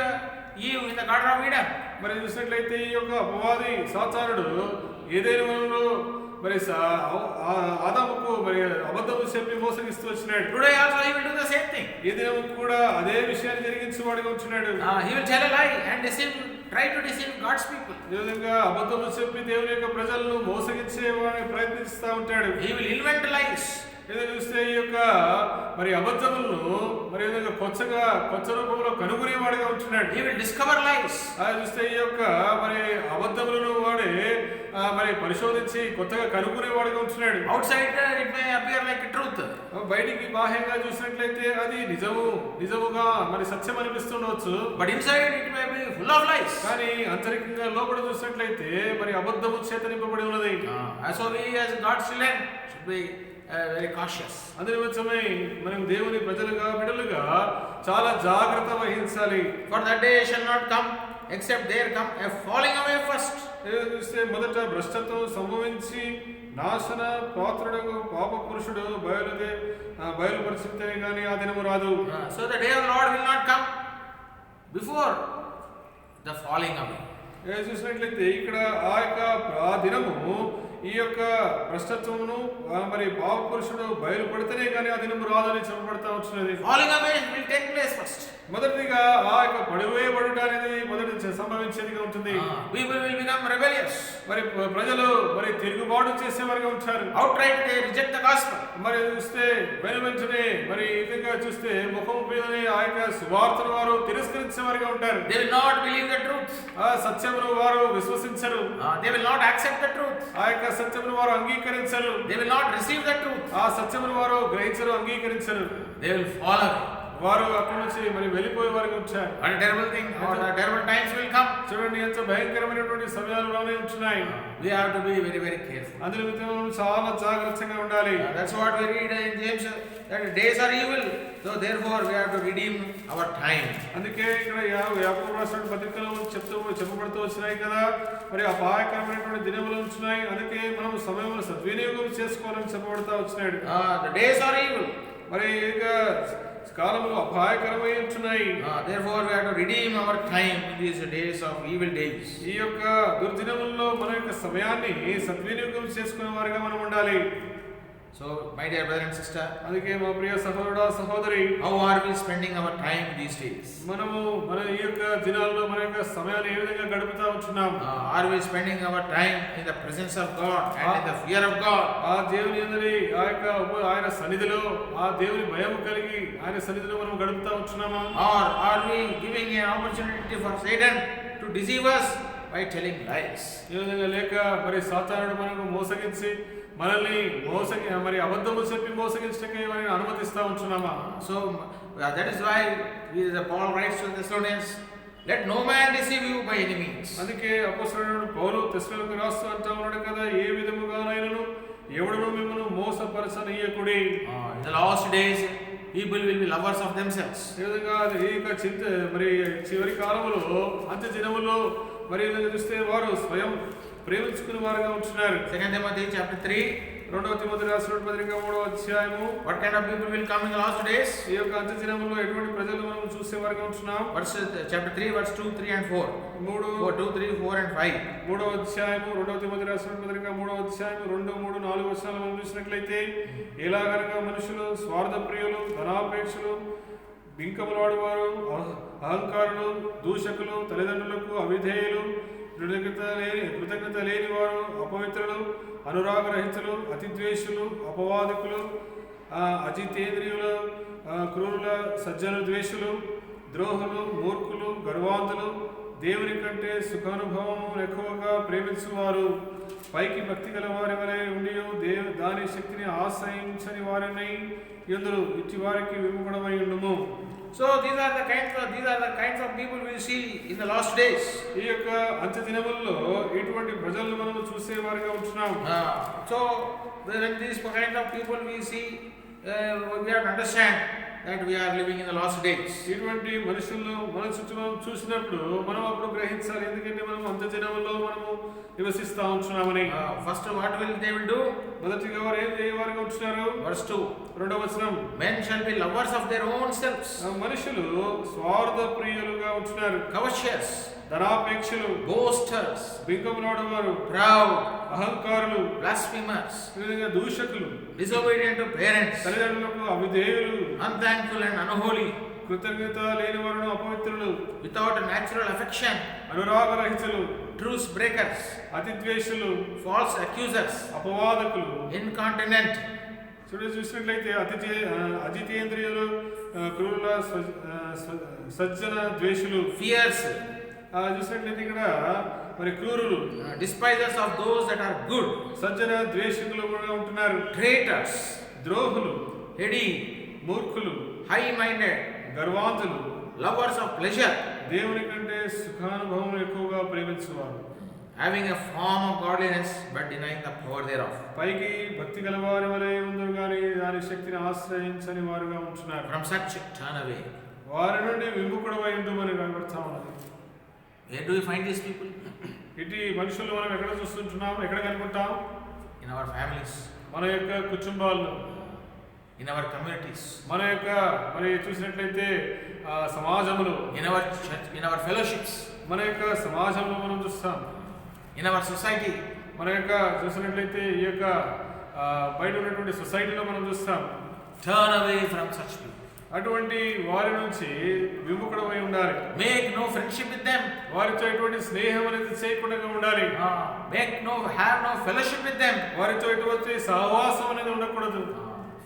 Eve in the Garden of Eden. మరి చూసినట్లయితే ఈ యొక్క అపవాది సాతానుడు ఏదైనా వనంలో మరి ఆదాముకు మరి అబద్ధము చెప్పి మోసగిస్తూ వచ్చినాడు. Today also he will do the same thing. ఈ దినము కూడా అదే విషయాన్ని జరిగించి వాడిగా ఉంటున్నాడు. He will tell a lie and try to deceive God's people. ఈ విధంగా అబద్ధము చెప్పి దేవుని యొక్క ప్రజలను మోసగించే వాడిని ప్రయత్నిస్తూ ఉంటాడు. He will invent lies. ఏదో చూస్తే ఈ యొక్క మరి అబద్ధములను మరి విధంగా కొత్త రూపంలో కనుగొనేవాడిగా ఉంటున్నాడు. He will discover lies. అది చూస్తే ఈ యొక్క మరి అబద్ధములను వాడే మరి పరిశోధించి కొత్తగా కనుగొనేవాడిగా ఉంటున్నాడు. Outside it may appear like a truth. బయటికి బాహ్యంగా చూసినట్లయితే అది నిజముగా మరి సత్యం అనిపిస్తుండవచ్చు. But inside it may be full of lies. కానీ అంతరికంగా లోపల చూసినట్లయితే మరి అబద్ధము చేత నింపబడి ఉన్నది. So we as God's children should be very cautious. అందునిమిత్తమై మనం దేవుని ప్రజలుగా బిడ్డలుగా చాలా జాగ్రత్త వహించాలి. For that day shall not come except there come a falling away first. చూస్తే మొదట భ్రష్టత్వం సంభవించి నాశన పాత్రుడు పాప పురుషుడు బయలుపరిచితే గానీ ఆ దినము రాదు. So the day of the Lord will not come before the falling away. చూసినట్లయితే ఇక్కడ ఆ దినము ఈ యొక్క భ్రష్టత్వమును మరి పాప పురుషుడు బయలుపడితేనే కానీ ఆ దినము రాదని చెప్పబడతా వచ్చినది. Falling away will take place first. మొదటిగా ఆ యొక్క పడివేయబడుట అనేది మొదటి సంభవించేదిగా ఉంటుంది. People will become rebellious. మరి ప్రజలు మరి తిరుగుబాటు చేసేవారుగా ఉంటారు. Outright they reject the gospel. మరి చూస్తే వెంటనే మరి ఈ విధంగా చూస్తే ముఖం మీదనే ఆ యొక్క సువార్తను వారు తిరస్కరించేవారుగా ఉంటారు. They will not believe the truth. ఆ సత్యమును వారు విశ్వసించరు. They will not accept the truth. ఆ యొక్క సత్యమును వారు అంగీకరించరు. They will not receive the truth. ఆ సత్యమును వారు గ్రహించరు, అంగీకరించరు. They will fall away. వారు అక్కడి నుంచి మరి వెళ్ళిపోయే వారికి వచ్చారు. What a terrible thing. What a terrible times will come. చూడండి ఎంత భయంకరమైనటువంటి సమయాలు రానే ఉంటున్నాయి. We have to be very very careful. అందులో మనం చాలా జాగ్రత్తగా ఉండాలి. That's what we read in James, that days are evil, so therefore we have to redeem our time. అందుకే ఇక్కడ యాకోబు రాసిన పత్రికలో చెప్పబడుతూ వచ్చినాయి కదా, మరి అపాయకరమైనటువంటి దినములు ఉంటున్నాయి, అందుకే మనం సమయమును సద్వినియోగం చేసుకోవాలని చెప్పబడుతూ వచ్చినాడు. The days are evil. మరి ఇక కాలములు అపాయకరమై ఉంటున్నాయి. Therefore we have to redeem our time in these days of evil days. ఈ యొక్క దుర్దినముల్లో మన యొక్క సమయాన్ని సద్వినియోగం చేసుకునే వారిగా మనం ఉండాలి. So my dear brother and sister, అందుకే మా ప్రియ సహోదరుడా సహోదరి, how are we spending our time these days? మనము మన ఈ యొక్క దినాల్లో మన యొక్క సమయాన్ని ఏ విధంగా గడుపుతా ఉంటున్నాం? Are we spending our time in the presence of God and in the fear of God? ఆ దేవుని యందలి ఆ యొక్క ఆయన సన్నిధిలో ఆ దేవుని భయం కలిగి ఆయన సన్నిధిలో మనం గడుపుతా ఉంటున్నామా? Or are we giving an opportunity for Satan to deceive us by telling lies? ఈ విధంగా లేక మరి సాతానుడు మనకు మోసగించి మనల్ని మరి అబద్ధము చెప్పి మోసగించడానికి వారిని అనుమతిస్తూ ఉంటున్నామా? So that is why Paul writes to the Thessalonians, let no man deceive you by any means. అందుకే అపోస్తలుడైన పౌలు తెస్సలోనికీయులకు రాస్తూ అంటా ఉన్నాడు కదా, ఏ విధముగానైనను ఎవడును మిమ్మల్ని మోసపరచనీయకుడి. In the last days people will be lovers of themselves. ఈ విధంగా మరి చివరి కాలంలో అంత్య దినములో మరి చూస్తే వారు స్వయం ప్రేమించుకునే వారుగా ఉంటున్నారు. 2 Timothy chapter 3, 2వ తిమోతి రాసిన పత్రిక 3వ అధ్యాయము. what kind of people will come in the last days? ఈ యొక్క అంత్య దినములో ఎటువంటి ప్రజలు మనం చూసే వారుగా ఉంటున్నాం? Chapter 3 verse 2, 3 and 4. 2, 3, 4 and 5. 3వ అధ్యాయము 2వ తిమోతి రాసిన పత్రిక 3వ అధ్యాయము 2, 3, 4 వచనాలు మనం చూసినట్లయితే, ఎలాగనగా మనుషులు స్వార్థ ప్రియులు, ధనాపేక్షలు, బింకములాడువారు, అహంకారులు, దూషకులు, తల్లిదండ్రులకు అవిధేయులు, కృతజ్ఞత లేని వారు, అపవిత్రులు, అనురాగరహితులు, అతిద్వేషులు, అపవాదికులు, అజితేంద్రియులు, క్రూరుల, సజ్జన ద్వేషులు, ద్రోహులు, మూర్ఖులు, గర్వాంతులు, దేవుని కంటే సుఖానుభవం ఎక్కువగా ప్రేమించువారు పైకి భక్తి గల వారి వలె ఉండి దాని శక్తిని ఆశ్రయించని వారిని ఎందురు ఇట్టి వారికి విముఖుడమై ఉండుము. So these are the kinds of people we see in the last days. ఈ యొక్క అంత్య దినములలో ఇటువంటి ప్రజలను మనం చూసేవారిగా ఉంటున్నాం. So when these kind of people we see, we have to understand that we are living in the last days. ఇటువంటి మనుషులను మన చుట్టూ చూసినప్పుడు మనం అప్పుడు గ్రహించాలి, ఎందుకంటే మనం అంత్య దినములలో మనము నివసిస్తా ఉంటున్నామని. First what they will do? మొదటిగా వారు ఏం చేయవారిగా ఉంటున్నారు? Verse 2. రెండవ వచనం, Men shall be lovers of their own selves, మనుషులు స్వార్థ ప్రియులుగా ఉంటున్నారు, covetous, ధనాపేక్షలు, boasters, బింకములాడువారు, proud, అహంకారులు, blasphemers, దూషకులు, disobedient to parents, తల్లిదండ్రులకు అవిధేయులు, unthankful and unholy, కృతజ్ఞత లేని వారు అపవిత్రులు, without a natural affection, అనురాగరహితులు, truce breakers, అతిద్వేషులు, false accusers, అపవాదకులు, incontinent, చూసినట్లయితే అజితేంద్రియులు, క్రూరుల, సజ్జన ద్వేషులు, fierce, చూసినట్లయితే ఇక్కడ మరి క్రూరులు, despisers of those that are good, సజ్జన ద్వేషకులు కూడా ఉంటున్నారు, traitors, ద్రోహులు, heady, మూర్ఖులు, high-minded, గర్వాంతులు, lovers of pleasure, దేవుని కంటే సుఖానుభవం ఎక్కువగా ప్రేమించువారు, having a form of godliness but denying the power thereof. పైకి భక్తి గల వారి వలె ఉందరు కానీ దాని శక్తిని ఆశ్రయించని వారుగా ఉంటున్నారు. From such turn away. వారి నుండి విముఖుడమై ఉండుమని కనబడతా ఉన్నది. Where do we find these people? ఇటు మనుషులు మనం ఎక్కడ చూస్తుంటున్నాం, ఎక్కడ కనుకుంటాం? In our families, మన యొక్క కుటుంబాల్లో, in our communities, మన యొక్క మరి చూసినట్లయితే సమాజంలో, in our church, in our fellowships, మన యొక్క సమాజంలో మనం చూస్తాం, in our society, మన యొక్క చూసినట్లయితే ఈ యొక్క బయట ఉన్నటువంటి సొసైటీలో మనం చూస్తాం. turn away from such people. అటువంటి వారి నుంచి విముఖుడమై ఉండాలి. Make no friendship with them. వారితో ఎటువంటి స్నేహం అనేది చేయకుండా ఉండాలి. Have no fellowship with them. వారితో ఎటువంటి సహవాసం అనేది ఉండకూడదు.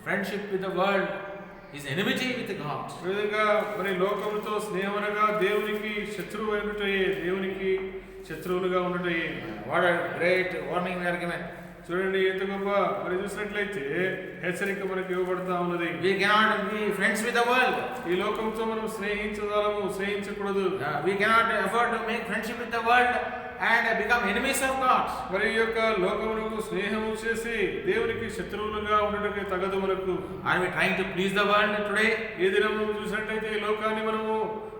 Friendship with the world is enmity with God. ఈ విధంగా మరి లోకముతో స్నేహం అనగా దేవునికి శత్రువు అయినట్టయే, దేవునికి శత్రువులుగా ఉండటయే. What a great warning we are given. చూడండి ఎంత గొప్ప మరి చూసినట్లయితే హెచ్చరిక మనకి ఇవ్వబడతా ఉన్నది. We cannot be friends with the world. ఈ లోకంతో మనం స్నేహించకూడదు. We cannot afford to make friendship with the world and become enemies of God. మరి ఈ యొక్క లోకమునకు స్నేహం చేసి దేవునికి శత్రువులుగా ఉండటమే తగదు మనకు. Are we trying to please the world today? ఈ దినం చూసినట్లయితే ఈ లోకాన్ని మనము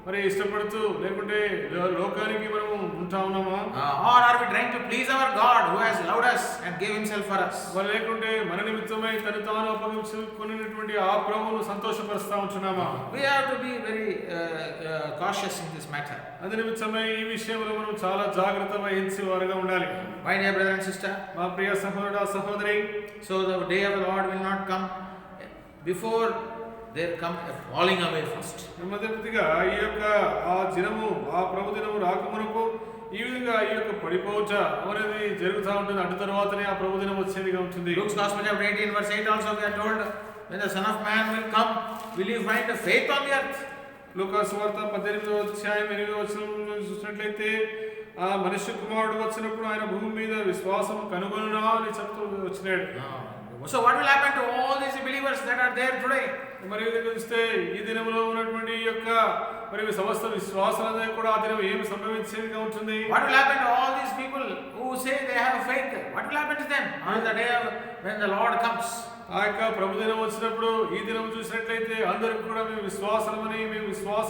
మరి ఇష్టపడుతూ లేకుంటే లోకానికి మనము ఉంటా ఉన్నామా? Or are we trying to please our God who has loved us and gave himself for us? మరి లేకుంటే మన నిమిత్తమై తను తాను అప్పగించుకున్నటువంటి ఆ ప్రభువును సంతోషపరుస్తా ఉంటున్నామా? We have to be very cautious in this matter. అందు నిమిత్తమై ఈ విషయంలో మనం చాలా జాగ్రత్త వహించే వారుగా ఉండాలి. My dear brother and sister, మా ప్రియ సహోదరుడా సహోదరి, so the day of the Lord will not come before there come a falling away first. మొదటిగా ఈ యొక్క ఆ దినము, ఆ ప్రభు దినము రాకమునకు ఈ విధంగా ఈ యొక్క పడిపోవట అనేది జరుగుతూ ఉంటుంది. అటు తర్వాతనే ఆ ప్రభు దినం వచ్చేదిగా ఉంటుంది. Luke's Gospel chapter 18 verse 8 also we are told, when the Son of Man will come, will you find a faith on the earth? లూకా సువార్త 18వ అధ్యాయం 8వ వచనం చూసినట్లయితే ఆ మనుష్య కుమారుడు వచ్చినప్పుడు ఆయన భూమి మీద విశ్వాసం కనుగొనునా అని చెప్తూ వచ్చినాడు. So what will happen to all these believers that are there today? మరి విధంగా చూస్తే ఈ దినంలో ఉన్నటువంటి ఈ యొక్క మరి సమస్త విశ్వాసాలదే కూడా ఆ దినం ఏమి సంభవించేదిగా ఉంటుంది. What will happen to all these people who say they have faith? What will happen to them on the day when the Lord comes? ఆ యొక్క ప్రభు దినం వచ్చినప్పుడు ఈ దినం చూసినట్లయితే అందరికి కూడా మేము విశ్వాసం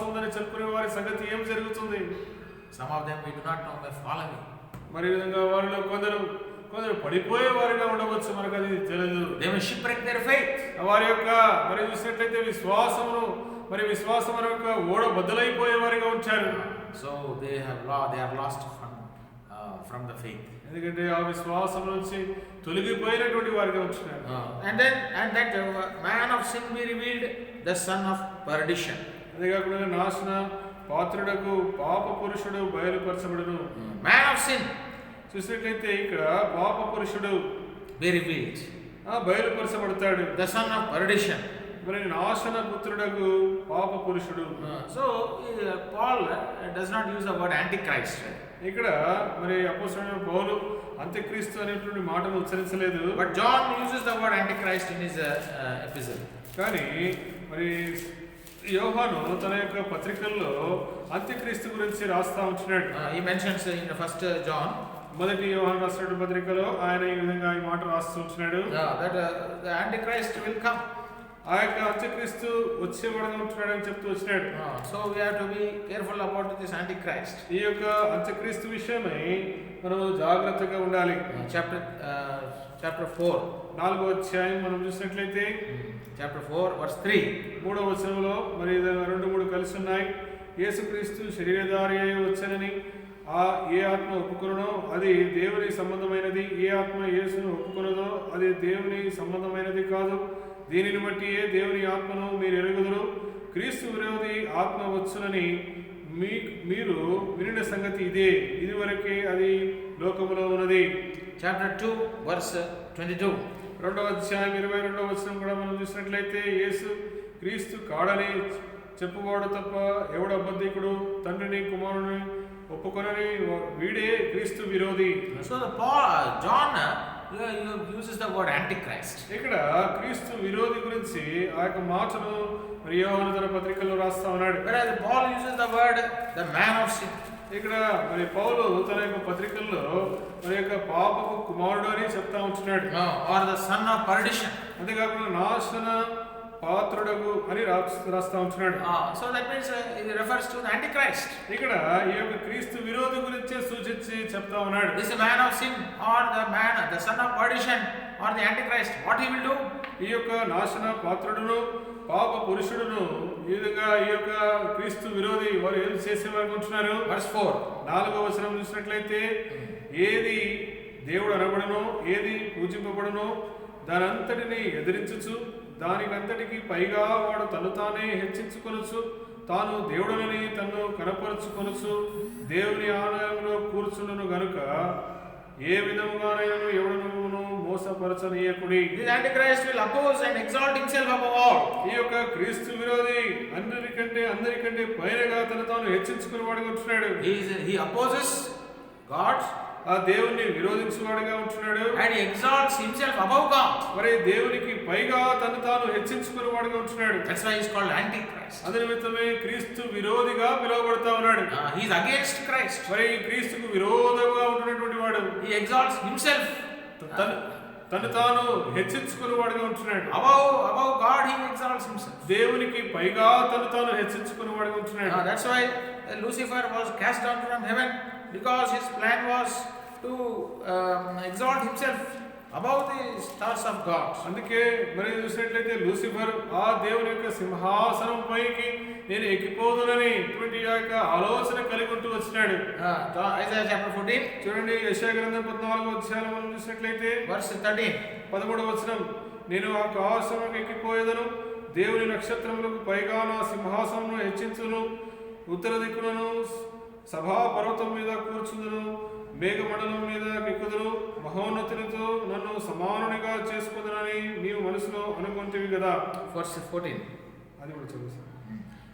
ఉందని చెప్పుకునే వారి సంగతి ఏం జరుగుతుంది? Some of them we do not know, may fall away. మరి విధంగా వారిలో కొందరు పడిపోయే వారిగా ఉండవచ్చు, మనకు అది తెలియదు. They will shipwreck their faith. వారి యొక్క మరి చూసినట్లయితే విశ్వాసం యొక్క ఓడ బద్దలైపోయే వారిగా ఉంచారు. So they are lost from the faith. ఎందుకంటే ఆ విశ్వాసం నుంచి తొలగిపోయినటువంటి వారిగా ఉంటున్నారు. And that man of sin be revealed, the son of perdition. అదే కాకుండా నాశన పాత్రుడకు పాప పురుషుడు బయలుపరచబడును. Man of sin చూసినట్లయితే ఇక్కడ పాప పురుషుడు be revealed, బయలుపరచబడతాడు. the son of perdition, మరి నాశన పుత్రుడగు పాప పురుషుడు. So Paul does not use the word antichrist. ఇక్కడ మరి అపోస్తలుడైన పౌలు అంత్యక్రీస్తు అనేటువంటి మాటను ఉచ్చరించలేదు. But John uses the word antichrist in his epistle. కానీ మరి యోహాను తన యొక్క పత్రికల్లో అంత్యక్రీస్తు గురించి రాస్తా ఉంటున్నాడు. He mentions in the first John, మొదటి యోహాను రాసిన పత్రికలో ఆయన ఈ విధంగా ఈ మాట రాస్తూ ఉంటున్నాడు. that the antichrist will come. ఆ యొక్క అంత్యక్రీస్తు వచ్చేవాడుగా ఉంటున్నాడు అని చెప్తూ వచ్చినాడు. So we have to be careful about this antichrist. ఈ యొక్క అంత్యక్రీస్తు విషయమై మనం జాగ్రత్తగా ఉండాలి. Chapter 4, 4వ అధ్యాయం మనం చూసినట్లయితే chapter 4 verse 3. 3వ వచనంలో మరి 2-3 కలిసి ఉన్నాయి. యేసుక్రీస్తు శరీరధారి అయి వచ్చనని ఏ ఆత్మ ఒప్పుకొనునో అది దేవుని సంబంధమైనది, ఏ ఆత్మ యేసును ఒప్పుకొనదో అది దేవుని సంబంధమైనది కాదు. దీనిని బట్టి దేవుని ఆత్మను మీరు ఎరుగుదురు. క్రీస్తు విరోధి ఆత్మ వచ్చునని మీరు వినిన సంగతి ఇదే, ఇదివరకే అది లోకములో ఉన్నది. Chapter 2 verse 22. 2వ అధ్యాయం 22వ వచనం కూడా మనం చూసినట్లయితే యేసు క్రీస్తు కాడని చెప్పువాడు తప్ప ఎవడు అబద్ధికుడు, తండ్రిని కుమారుని ఒప్పుకొనని వీడే క్రీస్తు విరోధి. So John uses the word antichrist. ఇక్కడ క్రీస్తు విరోధి గురించి ఆ యొక్క మాటను మరి యోహాను తన పత్రికల్లో రాస్తా ఉన్నాడు. Whereas Paul uses the word the man of sin. ఇక్కడ మరి పౌలు తన యొక్క పత్రికల్లో మరి యొక్క పాపపు కుమారుడు అని చెప్తా ఉంటున్నాడు. Or the son of perdition. అంతేకాకుండా నాశన పాత్రుడగు అని రాస్తా ఉంటున్నాడు. So that means it refers to the antichrist. ఇక్కడ ఈ యొక్క క్రీస్తు విరోధి గురించి సూచించి చెప్తా ఉన్నాడు. This man of sin or the son of perdition or the antichrist, what he will do? ఈ యొక్క నాశన పాత్రుడును పాప పురుషుడును ఈ విధంగా ఈ యొక్క క్రీస్తు విరోధి వారు ఏం చేసేవారు ఉంటున్నారు. Verse 4, 4వ వచనం చూసినట్లయితే ఏది దేవుడు అనబడునో ఏది పూజింపబడునో దానంతటిని ఎదిరించుచు దానికంతటికి పైగా వాడు తను తానే హెచ్చించుకొనుచు తాను దేవుడనని తన్ను కనపరుచుకొనుచు దేవుని ఆలయంలో కూర్చుండును గనుక ఏ విధముగానైనా ఎవడను మోసపరచనీయకుడి. this antichrist will oppose and exalt himself above all. ఈ యొక్క క్రీస్తు విరోధి అందరికంటే పైనగా తను తాను హెచ్చించుకుని వాడుగా ఉంటున్నాడు. He opposes God ఆ దేవుణ్ణి విరోధించేవాడుగా ఉంటున్నాడు. and he exalts himself above God. మరి దేవునికి పైగా తను తాను హెచ్చించుకుని వాడుగా ఉంటున్నాడు. That's why he is called antichrist. అదే నిమిత్తమే క్రీస్తు విరోధిగా పిలువబడతా ఉన్నాడు. He is against Christ. మరి క్రీస్తుకు విరోధంగా ఉంటున్నటువంటి వాడు He exalts himself. తను తాను హెచ్చించుకుని వాడుగా ఉంటున్నాడు. Above God he exalts himself. దేవునికి పైగా తను తాను హెచ్చించుకుని వాడుగా ఉంటున్నాడు. That's why Lucifer was cast down from heaven, because his plan was to exalt himself above the stars of God. అందుకే మరి చూసినట్లయితే లూసిఫర్ ఆ దేవుని యొక్క సింహాసనం పైకి నేను ఎక్కిపోదునని ఇటువంటి యొక్క ఆలోచన కలిగి ఉంటూ వచ్చినాడు. Isaiah chapter 14, చూడండి యెషయా గ్రంథం 14వ అధ్యాయం మనం చూసినట్లయితే verse 13. 13వ వచనం నేను ఆకాశముకు ఎక్కిపోయేదను దేవుని నక్షత్రములకు పైగా నా సింహాసనమును హెచ్చించును ఉత్తర దిక్కులను సభా పర్వతం మీద కూర్చుందును మేఘమండలం మీద ఎక్కుదును మహోన్నతునితో నన్ను సమానునిగా చేసుకుందునని నీవు మనసులో అనుకుంటేవి కదా. Verse 14. అది కూడా చదువు.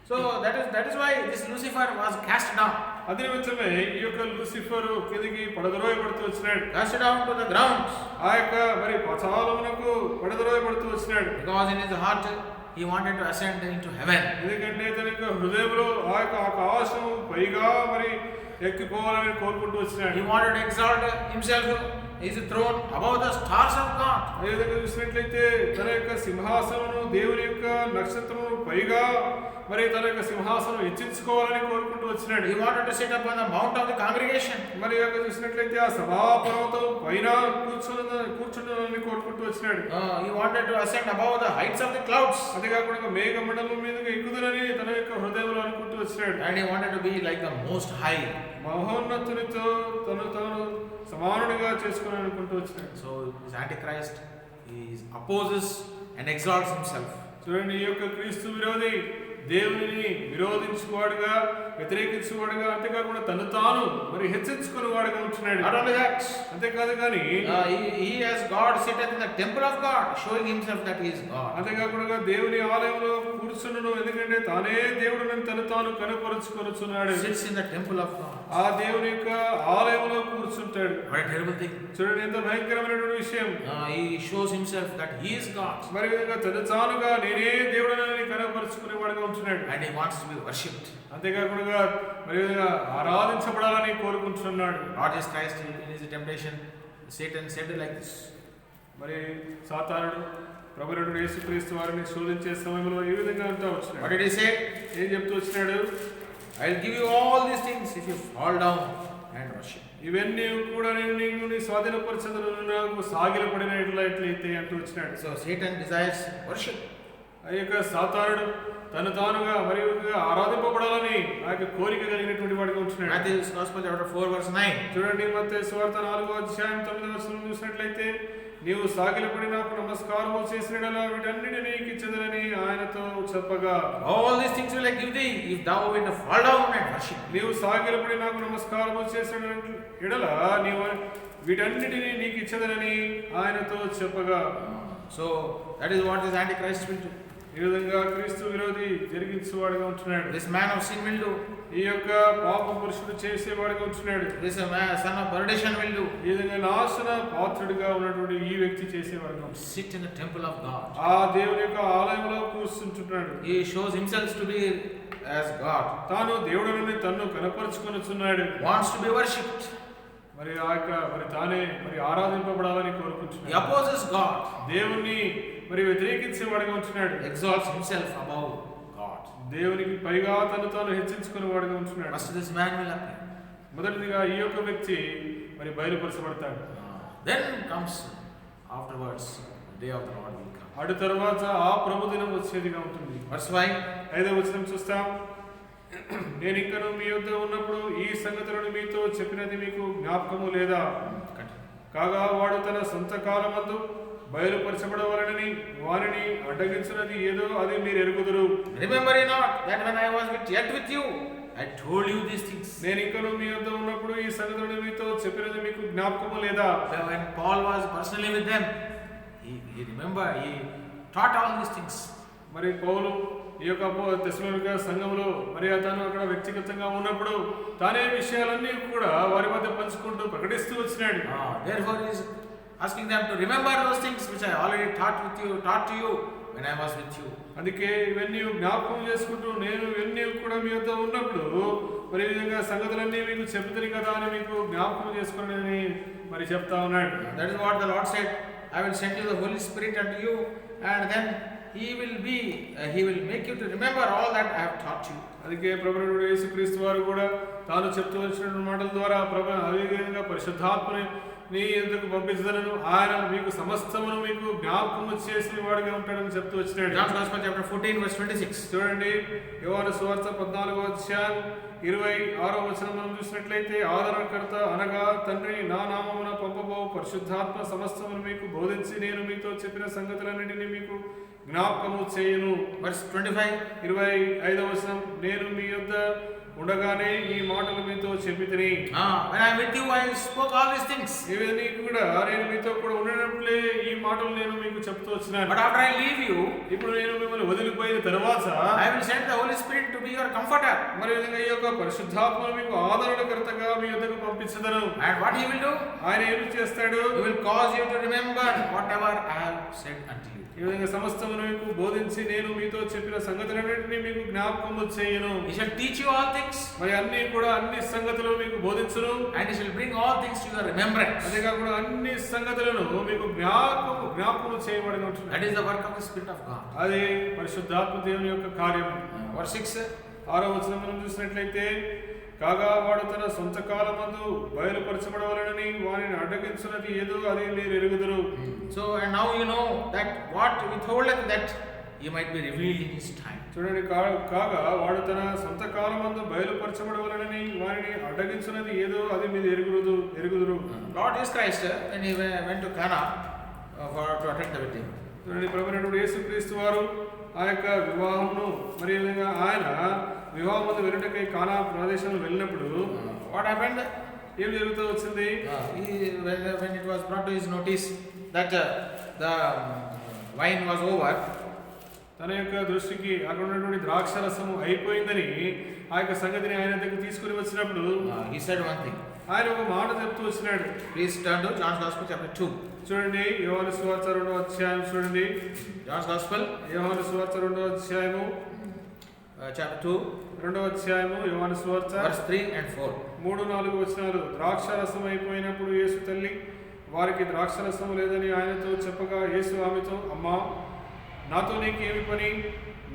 So that is why this Lucifer was cast down. అదే నిమిత్తమే ఈ యొక్క లూసిఫర్ కిందికి పడద్రోయబడుతూ వచ్చినాడు. Cast down to the ground. ఆ యొక్క మరి పాతాళమునకు పడద్రోయబడుతూ వచ్చినాడు. Because in his heart he wanted to ascend into heaven. ఎందుకంటే తన యొక్క హృదయంలో ఆ యొక్క ఆకాశం పైగా మరి ఎక్కిపోవాలని కోరుకుంటూ వచ్చినాడు. He wanted to exalt himself, his throne above the stars of God. అదే విధంగా చూసినట్లయితే తన యొక్క సింహాసనము దేవుని యొక్క నక్షత్రము పైగా మరి తన యొక్క సింహాసనం హెచ్చించుకోవాలని కోరుకుంటూ వచ్చినాడు. He wanted to sit upon the mount of the congregation. మరి యొక్క చూసినట్లయితే ఆ సభా పర్వతం పైన కూర్చుండాలని కోరుకుంటూ వచ్చినాడు. He wanted to ascend above the heights of the clouds. అంతేకాకుండా మేఘమండలం మీదకి ఎక్కుదునని తన యొక్క హృదయంలో అనుకుంటూ వచ్చినాడు. And he wanted to be like the most high. మహోన్నతునితో తాను సమానుడిగా చేసుకుని అనుకుంటూ వచ్చినాడు. So this antichrist, he opposes and exalts himself. చూడండి, ఈ యొక్క క్రీస్తు విరోధి దేవుని విరోధించువాడుగా వ్యతిరేకించేవాడుగా, అంతేకాకుండా తను తాను మరి హెచ్చించుకునే వాడుగా ఉంటున్నాడు. Not only that, అంతేకాదు కానీ he as God sitteth in the temple of God, showing himself that he is God. అంతేకాకుండా దేవుని ఆలయంలో కూర్చున్నాడు, ఎందుకంటే తానే దేవుడిని తను తాను కనపరుచుకొనుచున్నాడు. Sits in the temple of God. ఆ దేవుని యొక్క ఆలయంలో కూర్చుంటాడు. What a terrible thing. చూడండి ఎంత భయంకరమైనటువంటి విషయం. He shows himself that he is God. మరి విధంగా తను తానుగా నేనే దేవుడిని కనపరుచుకునేవాడుగా ఉంటున్నాడు. And he wants to be worshipped. అంతేకాకుండా మరి విధంగా ఆరాధించబడాలని కోరుకుంటున్నాడు. Lord Jesus Christ in his temptation, Satan said like this. మరి సాతానుడు ప్రభువునైన యేసుక్రీస్తు వారిని శోధించే సమయంలో ఈ విధంగా అంటూ వచ్చినాడు. What did he say? ఏం చెప్తూ వచ్చినాడు? I will give you all these things if you fall down and worship. ఇవన్నీ కూడా నేను నీ స్వాధీనపరచదును, నాకు సాగిలపడినట్లయితే అంటూ వచ్చినాడు. So Satan desires worship. ఆ యొక్క సాతానుడు తను తానుగా మరియు ఆరాధింపబడాలని ఆ యొక్క కోరిక కలిగినటువంటి వాడిగా ఉంటున్నాడు. Matthew's Gospel chapter 4 verse 9. చూడండి మత్తయి సువార్త 4వ అధ్యాయం 9వ వచనం చూసినట్లయితే, నీవు సాగిలపడి నాకు నమస్కారము చేసినడలా వీటన్నిటిని నీకు ఇచ్చెదనని ఆయనతో చెప్పగా, All these things will I give thee if thou wilt fall down and worship. నీవు సాగిలపడి నాకు నమస్కారము చేసిన ఎడల నీవు వీటన్నిటిని నీకు ఇచ్చెదనని ఆయనతో చెప్పగా. So that is what this Antichrist will do. ఈ విధంగా క్రీస్తు విరోధి జరిగించేవాడుగా ఉంటున్నాడు. This man of sin will do. ఈ యొక్క పాప పురుషుడు చేసేవాడుగా ఉంటున్నాడు. This son of perdition will do. ఈ విధంగా నాశన పాత్రుడిగా ఉన్నటువంటి ఈ వ్యక్తి చేసేవాడుగా ఉంటున్నాడు. Sit in the temple of God. ఆ దేవుని యొక్క ఆలయంలో కూర్చుంటున్నాడు. He shows himself to be as God. తాను దేవుడిని తన్ను కనపరుచుకొనుచున్నాడు. Wants to be worshipped. మరి ఆ యొక్క మరి తానే మరి ఆరాధింపబడాలని He కోరుకుంటున్నాడు. opposes God. దేవుణ్ణి మరి వ్యతిరేకించేవాడుగా ఉంటున్నాడు. Exalts himself above God. దేవునికి పైగా తను తాను హెచ్చించుకునేవాడుగా ఉంటున్నాడు. First this man will appear. మొదటిదిగా ఈ యొక్క వ్యక్తి మరి బయలుపరచబడతాడు. Then comes afterwards the day of the Lord will come. అటు తర్వాత ఆ ప్రభు దినం వచ్చేదిగా ఉంటుంది. Verse 5. 5వ వచనం చూస్తాం. నేను ఇంకను మీ యొద్ద ఉన్నప్పుడు ఈ సంగతులను మీతో చెప్పినది మీకు జ్ఞాపకము లేదా? కాగా వాడు తన సొంత కాలమందు బయలుపరచబడవలనని వారిని అడ్డగించినది ఏదో అది మీరు ఎరుగుదురు. Remember ye not that when I was yet with you, I told you these things. నేను ఇంకను మీ యొద్ద ఉన్నప్పుడు ఈ సంగతులను మీతో చెప్పినది మీకు జ్ఞాపకము లేదా? When Paul was personally with them, he remembered, he taught all these things. మరి పౌలు ఈ యొక్క తెస్సలోనిక సంఘంలో మరి అతను అక్కడ వ్యక్తిగతంగా ఉన్నప్పుడు తానే విషయాలన్నీ కూడా వారి మధ్య పంచుకుంటూ ప్రకటిస్తూ వచ్చినాడు. Therefore he is asking them to remember those things which I already taught to you when I was with you. అందుకే ఇవన్నీ జ్ఞాపకం చేసుకుంటూ నేను ఇవన్నీ కూడా మీ వద్ద ఉన్నప్పుడు మరి ఈ విధంగా సంగతులన్నీ మీకు చెబుతుంది కదా అని మీకు జ్ఞాపకం చేసుకోండి మరి చెప్తా ఉన్నాడు. That is what the Lord said. I will send you the Holy Spirit unto you, and then he will make you to remember all that I have taught you. అందుకే ప్రభువు యేసుక్రీస్తు వారు కూడా తాను చెప్తూ వచ్చిన మాటల ద్వారా అదే విధంగా పరిశుద్ధాత్మని నీ ఎందుకు పంపించదనను, ఆయన మీకు సమస్తమును మీకు జ్ఞాపకము చేసిన వాడిగా ఉంటాడని చెప్తూ వచ్చినాడు. John's Gospel chapter 14 verse 26. చూడండి యోహాను సువార్త 14వ అధ్యాయం 26వ వచనం మనం చూసినట్లయితే, ఆదరణకర్త అనగా తండ్రి నా నామమున పంపబో పరిశుద్ధాత్మ సమస్తమును మీకు బోధించి నేను మీతో చెప్పిన సంగతులన్నింటినీ మీకు జ్ఞాపకము చేయును. Verse 25. 25వ వచనం, నేను మీ యొద్ద ఉండగానే ఈ మాటలు మీతో చెప్పితిని. When I with you I spoke all these things. ఇవన్నీ కూడా నేను మీతో కూడా ఉండేటప్పుడే ఈ మాటలు నేను మీకు చెప్తూ వచ్చినాను. But after I leave you, ఇప్పుడు నేను మిమ్మల్ని వదిలిపోయిన తర్వాత I will send the Holy Spirit to be your comforter. మరి విధంగా ఈ యొక్క పరిశుద్ధాత్మ మీకు ఆదరణకర్తగా మీ యొద్దకు పంపించదను. And what he will do? ఆయన ఏమి చేస్తాడు? He will cause you to remember whatever I have said unto you. ఈ విధంగా సమస్తమును మీకు బోధించి నేను మీతో చెప్పిన సంగతులన్నింటినీ మీకు జ్ఞాపకము చేయను. He shall teach you all things. మరి అన్ని కూడా అన్ని సంగతులు మీకు బోధించును. And he shall bring all things to your remembrance. అదే కాకుండా అన్ని సంగతులను మీకు జ్ఞాపకము చేయబడి ఉంటుంది. That is the work of the Spirit of God. అది పరిశుద్ధాత్మ దేవుని యొక్క కార్యం. Verse 6. 6వ వచనం మనం చూసినట్లయితే, కాగా వాడు తన సొంత కాలమందు బయలుపరచబడవలనని వారిని అడ్డగించినది ఏదో అది మీరు ఎరుగుదురు. So and now you know that what withholdeth that he might be revealed in his time. చూడండి, కాగా వాడు తన సొంత కాలమందు బయలుపరచబడవలనని వారిని అడ్డగించినది ఏదో అది మీరు ఎరుగుదురు. Lord Jesus Christ, when he went to Cana to attend the wedding. చూడండి ప్రభువైనటువంటి యేసుక్రీస్తు వారు ఆ యొక్క వివాహమును మరి ఈ విధంగా ఆయన వివాహం ముందు వెళ్ళటకై కానా ప్రదేశంలో వెళ్ళినప్పుడు What happened? ఏం జరుగుతూ వచ్చింది? When it was brought to his notice that the wine was over, తన యొక్క దృష్టికి అక్కడ ఉన్నటువంటి ద్రాక్షరసము అయిపోయిందని ఆ యొక్క సంగతిని ఆయన దగ్గర తీసుకుని వచ్చినప్పుడు he said one thing. ఆయన ఒక మాట చెప్తూ వచ్చినాడు. Please turn to John's Gospel chapter 2. చూడండి యోహాను సువార్త 2వ అధ్యాయం చూడండి. John's Gospel యోహాను సువార్త 2వ అధ్యాయము chapter 2 2వ అధ్యాయము యోహాను సువార్త verse 3 and 4. 3-4 వచనాలు. ద్రాక్షరసం అయిపోయినప్పుడు యేసు తల్లి వారికి ద్రాక్షరసం లేదని ఆయనతో చెప్పగా యేసు ఆమెతో, అమ్మా, నాతో నీకేమి పని,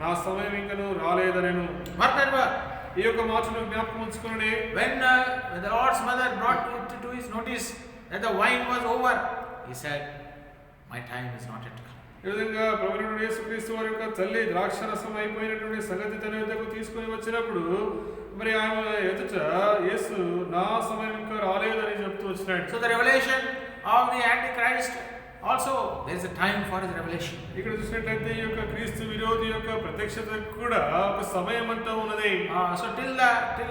నా సమయం ఇంకను రాలేదనెను. Mark that word. ఈ యొక్క మాటను జ్ఞాపకం ఉంచుకోండి. When the Lord's mother brought to his notice that the wine was over, he said, my time is not yet come. ఈ విధంగా ప్రభువైన యేసుక్రీస్తు వారి యొక్క తల్లి ద్రాక్షరసం అయిపోయినటువంటి సంగతి తన యొద్దకు తీసుకొని వచ్చినప్పుడు మరి ఆమె ఎదుట యేసు నా సమయం ఇంకా రాలేదని చెప్తూ వచ్చినాడు. So the revelation of the Antichrist also, there is a time for his revelation. ఇక్కడ చూసినట్లయితే ఈ యొక్క క్రీస్తు విరోధి యొక్క ప్రత్యక్షతకు కూడా ఒక సమయం అంటూ ఉన్నది. So till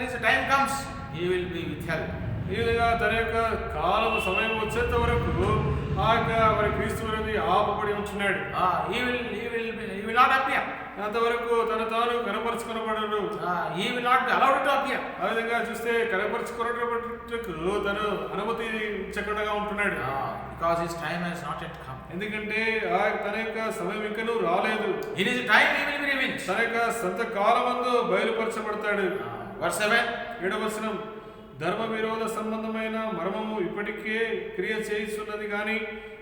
his time comes, he will be withheld. ఈ విధంగా తన యొక్క కాలం సమయం వచ్చేంత వరకు ఆ యొక్క మరి క్రీస్తు విరోధి ఆపబడి ఉంటున్నాడు. He will not appear. అంతవరకు తన తాను కనపరుచుకొనబడడు. He will not be allowed to appear. ఆ విధంగా చూస్తే కనపరుచుకొనబడుటకు తను అనుమతి ఇచ్చకుండా ఉంటున్నాడు. Because his time has not yet come. ఎందుకంటే తన యొక్క సమయం ఇంకనూ రాలేదు. In his time he will be revealed. తన యొక్క సొంత కాలమందు బయలుపరచబడతాడు. Verse 7. 7వ వచనం. ధర్మ విరోధ సంబంధమైన మర్మము ఇప్పటికే క్రియ చేయిస్తున్నది కానీ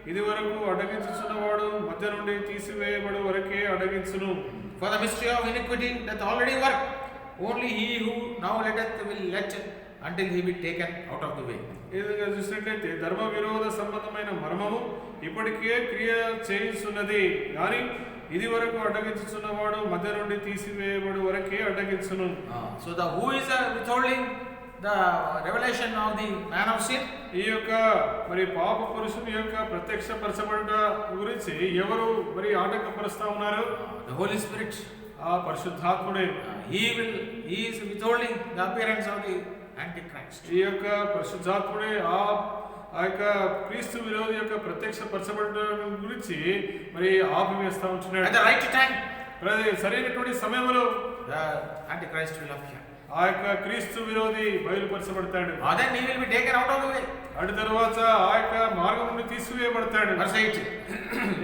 ఇది వరకు అడ్డగించుచున్నవాడు మధ్య నుండి తీసివేయబడు వరకే అడ్డగించును. For the mystery of iniquity that already worked, only he who now letteth will let until he be taken out of the way. ఈ విధంగా చూసినట్లయితే ధర్మ విరోధ సంబంధమైన మర్మము ఇప్పటికే క్రియ చేయిస్తున్నది కానీ ఇది వరకు అడ్డగించుచున్నవాడు మధ్య నుండి తీసివేయబడు వరకే అడ్డగించును. So the who is withholding the revelation of the man of sin? ఈ యొక్క మరి పాప పురుషుని యొక్క ప్రత్యక్షపరచబడ్డ గురించి ఎవరు మరి ఆటంకపరుస్తా ఉన్నారు? The Holy Spirit. ఆ పరిశుద్ధాత్ముడే. He is withholding the appearance of the Antichrist. ఈ యొక్క పరిశుద్ధాత్ముడే ఆ యొక్క క్రీస్తు విరోధి యొక్క ప్రత్యక్షపరచబడడం గురించి మరి ఆపివేస్తా ఉంటున్నాడు. At the right time, సరైనటువంటి సమయంలో the Antichrist will appear. ఆ యొక్క క్రీస్తు విరోధి బయలుపరచబడతాడు. Then he will be taken out of the way. అటు తర్వాత ఆ యొక్క మార్గం నుండి తీసివేయబడతాడు. Verse 8.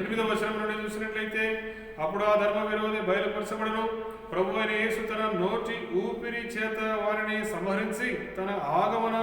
8వ వచనం నుండి చూసినట్లయితే అప్పుడు ఆ ధర్మ విరోధి బయలుపరచబడును. ప్రభువైన యేసు తన నోటి ఊపిరి చేత వారిని సంహరించి తన ఆగమన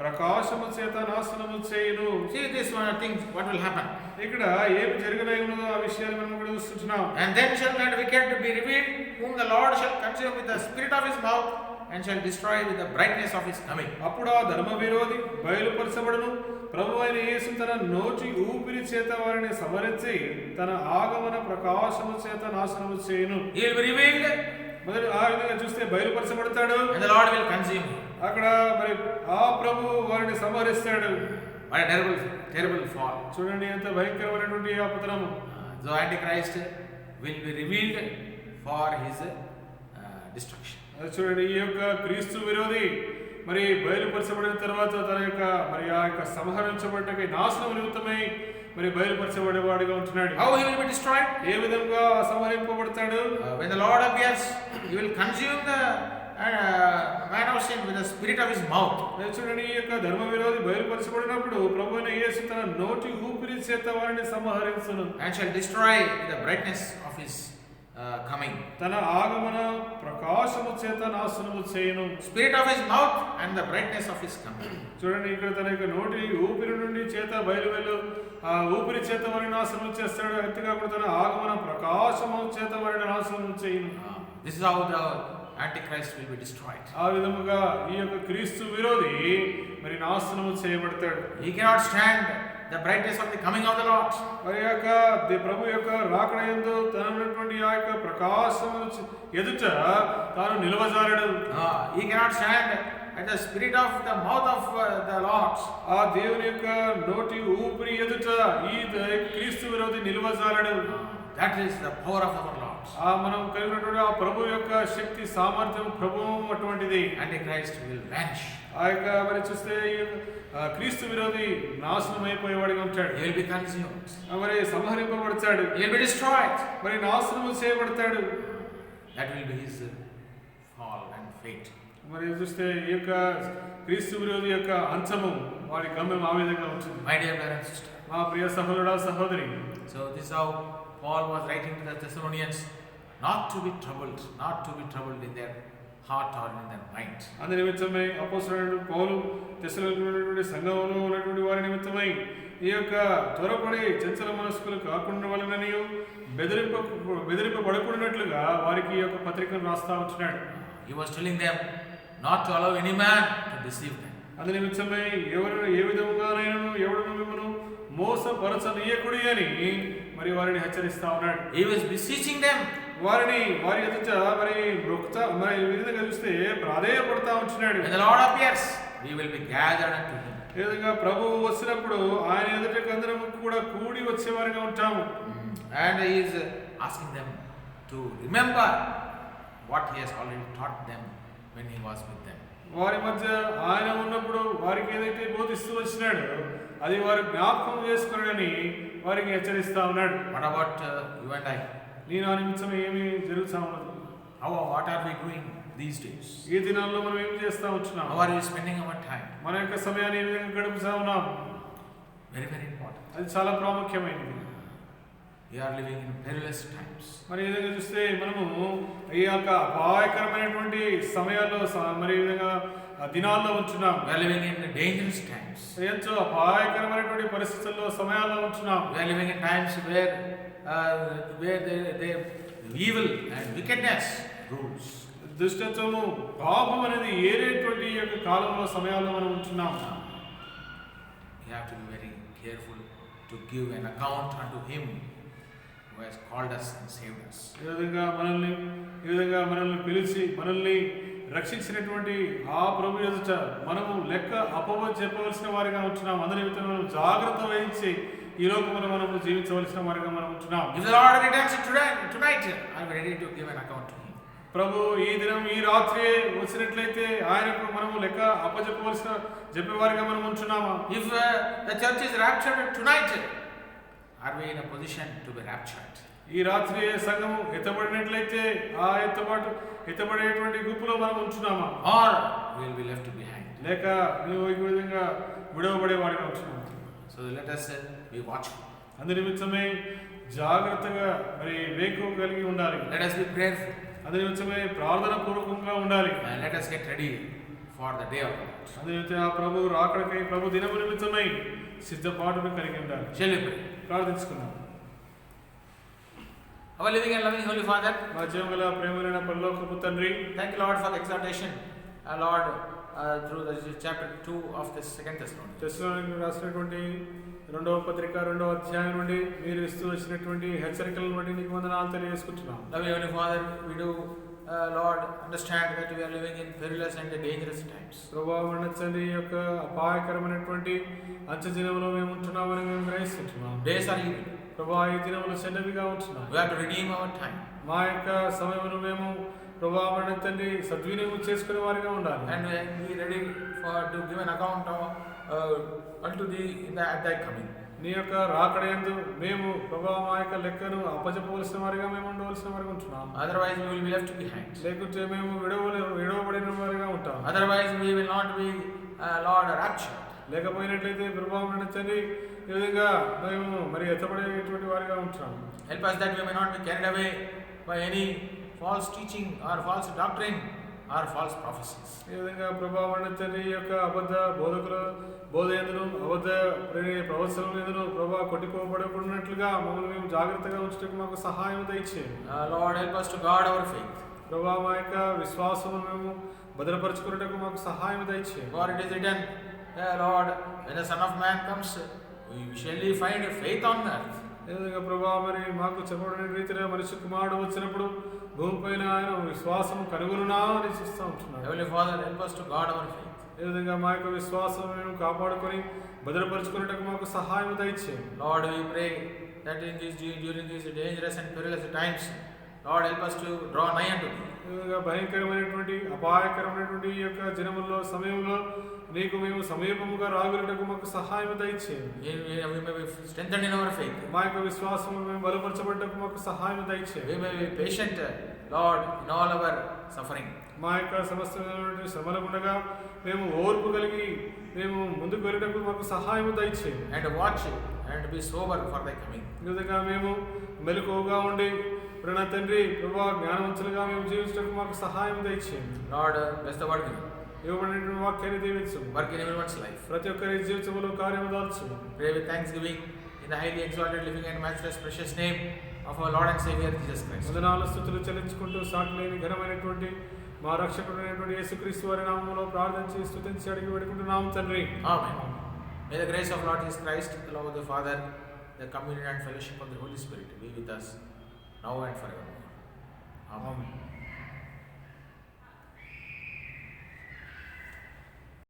ప్రకాశము చేత నాశనము చేయును. See this one thing, what will happen? ఇక్కడ ఏమి జరగనై ఉన్నదో ఆ విషయాన్ని మనం కూడా చూస్తున్నాం. And then shall that wicked be revealed, whom the Lord shall consume with the spirit of his mouth, and shall destroy with the brightness of his coming. అప్పుడు ఆ ధర్మ విరోధి బయలుపరచబడును. ప్రభువైన యేసు తన నోటి ఊపిరి చేత వారిని సంహరించి తన ఆగమన ప్రకాశము చేత నాశనము చేయును. He will be revealed, మొదటి ఆ విధంగా చూస్తే బయలుపరచబడతాడు. and the Lord will consume him. అక్కడ మరి ఆ ప్రభు వారిని సంహరిస్తాడు. What a terrible fall. చూడండి ఎంత భయంకరమైనటువంటి ఆ పతనము. The Antichrist will be revealed for his destruction. చూడండి ఈ యొక్క క్రీస్తు విరోధి మరి బయలుపరచబడిన తర్వాత తన యొక్క మరి ఆ యొక్క సంహరించబడ్డకై నాశనం నిమిత్తమై మరి బయలుపరచబడేవాడిగా ఉంటున్నాడు. How he will be destroyed? ఏ విధంగా సంహరింపబడతాడు? When the Lord appears, he will consume the man of sin with the spirit of his mouth. చూడండి ఈ యొక్క ధర్మ విరోధి బయలుపరచబడినప్పుడు ప్రభువైన యేసు తన నోటి ఊపిరి చేత వారిని సంహరించును. And shall destroy with the brightness of his coming. తన ఆగమన ప్రకాశము చేత నాశనము చేయును. Spirit of his mouth and the brightness of his coming. చూడండి ఇక్కడ తన యొక్క నోటి ఊపిరి నుండి చేత బయలువెళ్ళు ఆ ఊపిరి చేత వారిని నాశనం చేస్తాడు. అంతేకాకుండా తన ఆగమన ప్రకాశము చేత వారిని నాశనం చేయును. This is how the Antichrist will be destroyed. ఆ విధముగా ఈ యొక్క క్రీస్తు విరోధి మరి నాశనము చేయబడతాడు. He cannot stand the brightness of the coming of the Lord. మరి యొక్క ప్రభు యొక్క రాకడ యందు తనటువంటి ఆ యొక్క ప్రకాశము ఎదుట తాను నిలవజాలడు. He cannot stand at the spirit of the mouth of the Lord. ఆ దేవుని యొక్క నోటి ఊపిరి ఎదుట ఈ క్రీస్తు విరోధి నిలువజాలడు. That is the power of our Lord. ఆ మనం కలిగినటువంటి ఆ ప్రభు యొక్క శక్తి సామర్థ్యం ప్రభువు అటువంటిది. Antichrist will vanish. ఆ యొక్క మరి చూస్తే క్రీస్తు విరోధి నాశనం అయిపోయేవాడిగా ఉంటాడు. He will be consumed. మరి సంహరింపబడతాడు. He will be destroyed. మరి నాశనం చేయబడతాడు. That will be his fall and fate. మరి చూస్తే ఈ యొక్క క్రీస్తు విరోధి యొక్క అంచము వాడి గమ్యం ఆ విధంగా ఉంటుంది. My dear brother and sister. మా ప్రియ సహోదరుడా సహోదరి. So this is how Paul was writing to the Thessalonians, not to be troubled in their heart or in their mind. అందు నిమిత్తమై అపోస్తలుడైన పౌలు తెస్సలోనికైనటువంటి సంఘంలో ఉన్నటువంటి వారి నిమిత్తమై ఈ యొక్క త్వరపడి చంచల మనస్కులు కాకుండా వలననియు బెదిరింపబడకుండాట్లుగా వారికి ఈ యొక్క పత్రికను రాస్తా ఉంటున్నాడు. He was telling them not to allow any man to deceive them. అందు నిమిత్తమై ఎవరు ఏ విధంగానైనా ఎవడను మిమ్మను మోసపరచనీయకుడి అని మరి వారిని హెచ్చరిస్తా ఉన్నాడు. He was beseeching them. వారి ఎదుట మరి మరి ఈ విధంగా చూస్తే ప్రాధేయపడతా ఉంటున్నాడు. When the Lord appears, we will be gathered unto him. ఈ విధంగా ప్రభువు వచ్చినప్పుడు ఆయన ఎదుటకు అందరం కూడా కూడి వచ్చేవారిగా ఉంటాము. And he is asking them to remember what he has already taught them when he was with them. వారి మధ్య ఆయన ఉన్నప్పుడు వారికి ఏదైతే బోధిస్తూ వచ్చినాడు అది వారు జ్ఞాపకం చేసుకున్నాడని వారికి హెచ్చరిస్తా ఉన్నాడు. What about you and I? నేను ఆ నిమిత్తం ఏమి జరుగుతా ఉన్నది? What are we doing these days? ఈ దినాల్లో మనం ఏం చేస్తా ఉంటున్నాం? How are we spending our time? మన యొక్క సమయాన్ని ఏ విధంగా గడుపుతా ఉన్నాం? Very, very important. అది చాలా ప్రాముఖ్యమైనది. We are living in perilous times. మరి ఈ విధంగా చూస్తే మనము ఈ యొక్క అపాయకరమైనటువంటి సమయాల్లో మరి ఈ విధంగా దినాల్లో ఉంటున్నాం. We are living in dangerous times. ఎంతో అపాయకరమైనటువంటి పరిస్థితుల్లో సమయాల్లో ఉంటున్నాం. We are living in times where the evil and wickedness rules. దుష్టత్వము పాపం అనేది ఏరేటువంటి యొక్క కాలంలో సమయాల్లో మనం ఉంటున్నాం. We have to be very careful to give an account unto him who has called us and saved us. ఈ విధంగా మనల్ని పిలిచి మనల్ని రక్షించినటువంటి ఆ ప్రభు ఎదుట మనము లెక్క చెప్పవలసిన వారిగా ఉంటున్నాం. అందరి నిమిత్తం మనం జాగ్రత్త వహించి ఈ లోకములో మనము జీవించవలసిన వారిగా మనం ఉంటున్నాం. If the Lord returns tonight, I am ready to give an account to him. ప్రభు ఈ దినం ఈ రాత్రి వచ్చినట్లయితే ఆయనకు మనము లెక్క చెప్పేవారిగా మనం ఉంటున్నామా? If the church is raptured tonight, are we in a position to be raptured? ఈ రాత్రి సంఘము ఎత్తబడినట్లయితే ఆ ఎత్తబడేటువంటి గుంపులో మనం ఉంటున్నామా? Or we will be left behind? లేక మేము ఈ విధంగా విడవబడేవాడిగా ఉంటున్నాం. So let us be watchful. అందు నిమిత్తమే జాగ్రత్తగా మరి వేకువ కలిగి ఉండాలి. Let us be prayerful. అందు నిమిత్తమే ప్రార్థన పూర్వకంగా ఉండాలి. And let us get ready for the day of the Lord. అందు నిమిత్తం ఆ ప్రభు రాకడకై ప్రభు దినము నిమిత్తమై సిద్ధపాటును కలిగి ఉండాలి. Shall we pray? ప్రార్థించుకుందాం. Our living and loving Holy Father, మా జీవముల ప్రేమలైన పరలోకపు తండ్రి, thank you Lord for the exhortation, Lord, through the chapter 2 of the second Thessalonians. తెస్సలోనికీయులకు రాసినటువంటి రెండవ పత్రిక రెండవ అధ్యాయం నుండి మీరు ఇస్తూ వచ్చినటువంటి హెచ్చరికలను బట్టి నీకు వందనాలు తెలియజేసుకుంటున్నాం. Loving Holy Father, we do Lord understand that we are living in perilous and dangerous times. ప్రభువా తండ్రి యొక్క అపాయకరమైనటువంటి అంచెదినములో మేము ఉంటున్నామని మేము గ్రహిస్తున్నాం. Days are evil. ప్రభువా ఈ దినములు చెడ్డవిగా ఉంటున్నాం. We have to redeem our time. మా యొక్క సమయమును మేము ప్రభువా తండ్రి సద్వినియోగం చేసుకునే వారిగా ఉండాలి. And we ready to give an account unto thee at thy coming. నీ యొక్క రాకడయందు మేము ప్రభువా మా యొక్క లెక్కను అప్పజెప్పవలసిన వారిగా మేము ఉండవలసిన వారిగా ఉంటున్నాం. Otherwise we will be left behind. లేకుంటే మేము విడవబడిన వారిగా ఉంటాం. Otherwise we will not be Lord raptured. లేకపోయినట్లయితే ప్రభువా తండ్రి ఈ విధంగా మేము మరి ఎత్తబడేటువంటి వారిగా ఉంటున్నాం. Help us that we may not be carried away by any false teaching or false doctrine or false prophecies. ఈ విధంగా ప్రభువా తండ్రి యొక్క అబద్ధ బోధ ఎందును అబద్ధ ప్రవచనం ఎందును ప్రభువా కొట్టిపోబడకున్నట్లుగా మమ్మల్ని మేము జాగ్రత్తగా ఉంచడానికి మాకు సహాయం దయచేయండి. Lord, help us to guard our faith. ప్రభువా మా యొక్క విశ్వాసమును మేము భద్రపరచుకున్నట్టుకు మాకు సహాయం దయచేయండి. For it is written, Lord, when the Son of Man comes, we shall find faith on earth. ఏ విధంగా ప్రభా మరి మాకు చెప్పబడిన రీతిలో మనిషి కుమారుడు వచ్చినప్పుడు భూమిపైన ఆయన విశ్వాసం కనుగొనునా అని చూస్తూ ఉంటున్నాడు. Heavenly Father, help us to guard our faith. ఏ విధంగా మా యొక్క విశ్వాసం మేము కాపాడుకొని భద్రపరుచుకున్నట్టుకు మాకు సహాయం దయచేయండి. Lord, we pray that during these dangerous and perilous times, Lord, help us to draw nigh unto Thee. ఏ విధంగా భయంకరమైనటువంటి అపాయకరమైనటువంటి ఈ యొక్క దినముల్లో సమయంలో నీకు మేము సమీపముగా రాగలుగుటకు మాకు సహాయం దయచేయండి. We may be strengthened in our faith. మా యొక్క విశ్వాసం మేము బలపరచబడ్డకు మాకు సహాయం దయచేయండి. We may be patient, Lord, in all our suffering. మా యొక్క సమస్తమైనటువంటి శ్రమల ఉండగా మేము ఓర్పు కలిగి మేము ముందుకు వెళ్ళటకు మాకు సహాయం దయచేయండి. And watch and be sober for Thy coming. ఈ విధంగా మేము మెలకువగా ఉండి ప్రణా తండ్రి ప్రభా జ్ఞానవంతులుగా మేము జీవించడానికి మాకు సహాయం దయచేయండి. Lord, bless the word given. ఇవ్వబడినటువంటి వాక్యాన్ని దీవించు. Work in everyone's life. ప్రతి ఒక్కరి జీవితంలో కార్యము దాల్చు. Pray with thanksgiving in the highly exalted, living and matchless precious name of our Lord and Savior Jesus Christ. వందనాలు స్తుతులు చెల్లించుకుంటూ సాటి లేని ఘనమైనటువంటి మా రక్షకుడైనటువంటి యేసుక్రీస్తు వారి నామములో ప్రార్థించి స్తుతించి అడిగి వేడుకుంటున్నాము తండ్రి. Amen. May the grace of Lord Jesus Christ, the love of the Father, the communion and fellowship of the Holy Spirit be with us now and forevermore. Amen.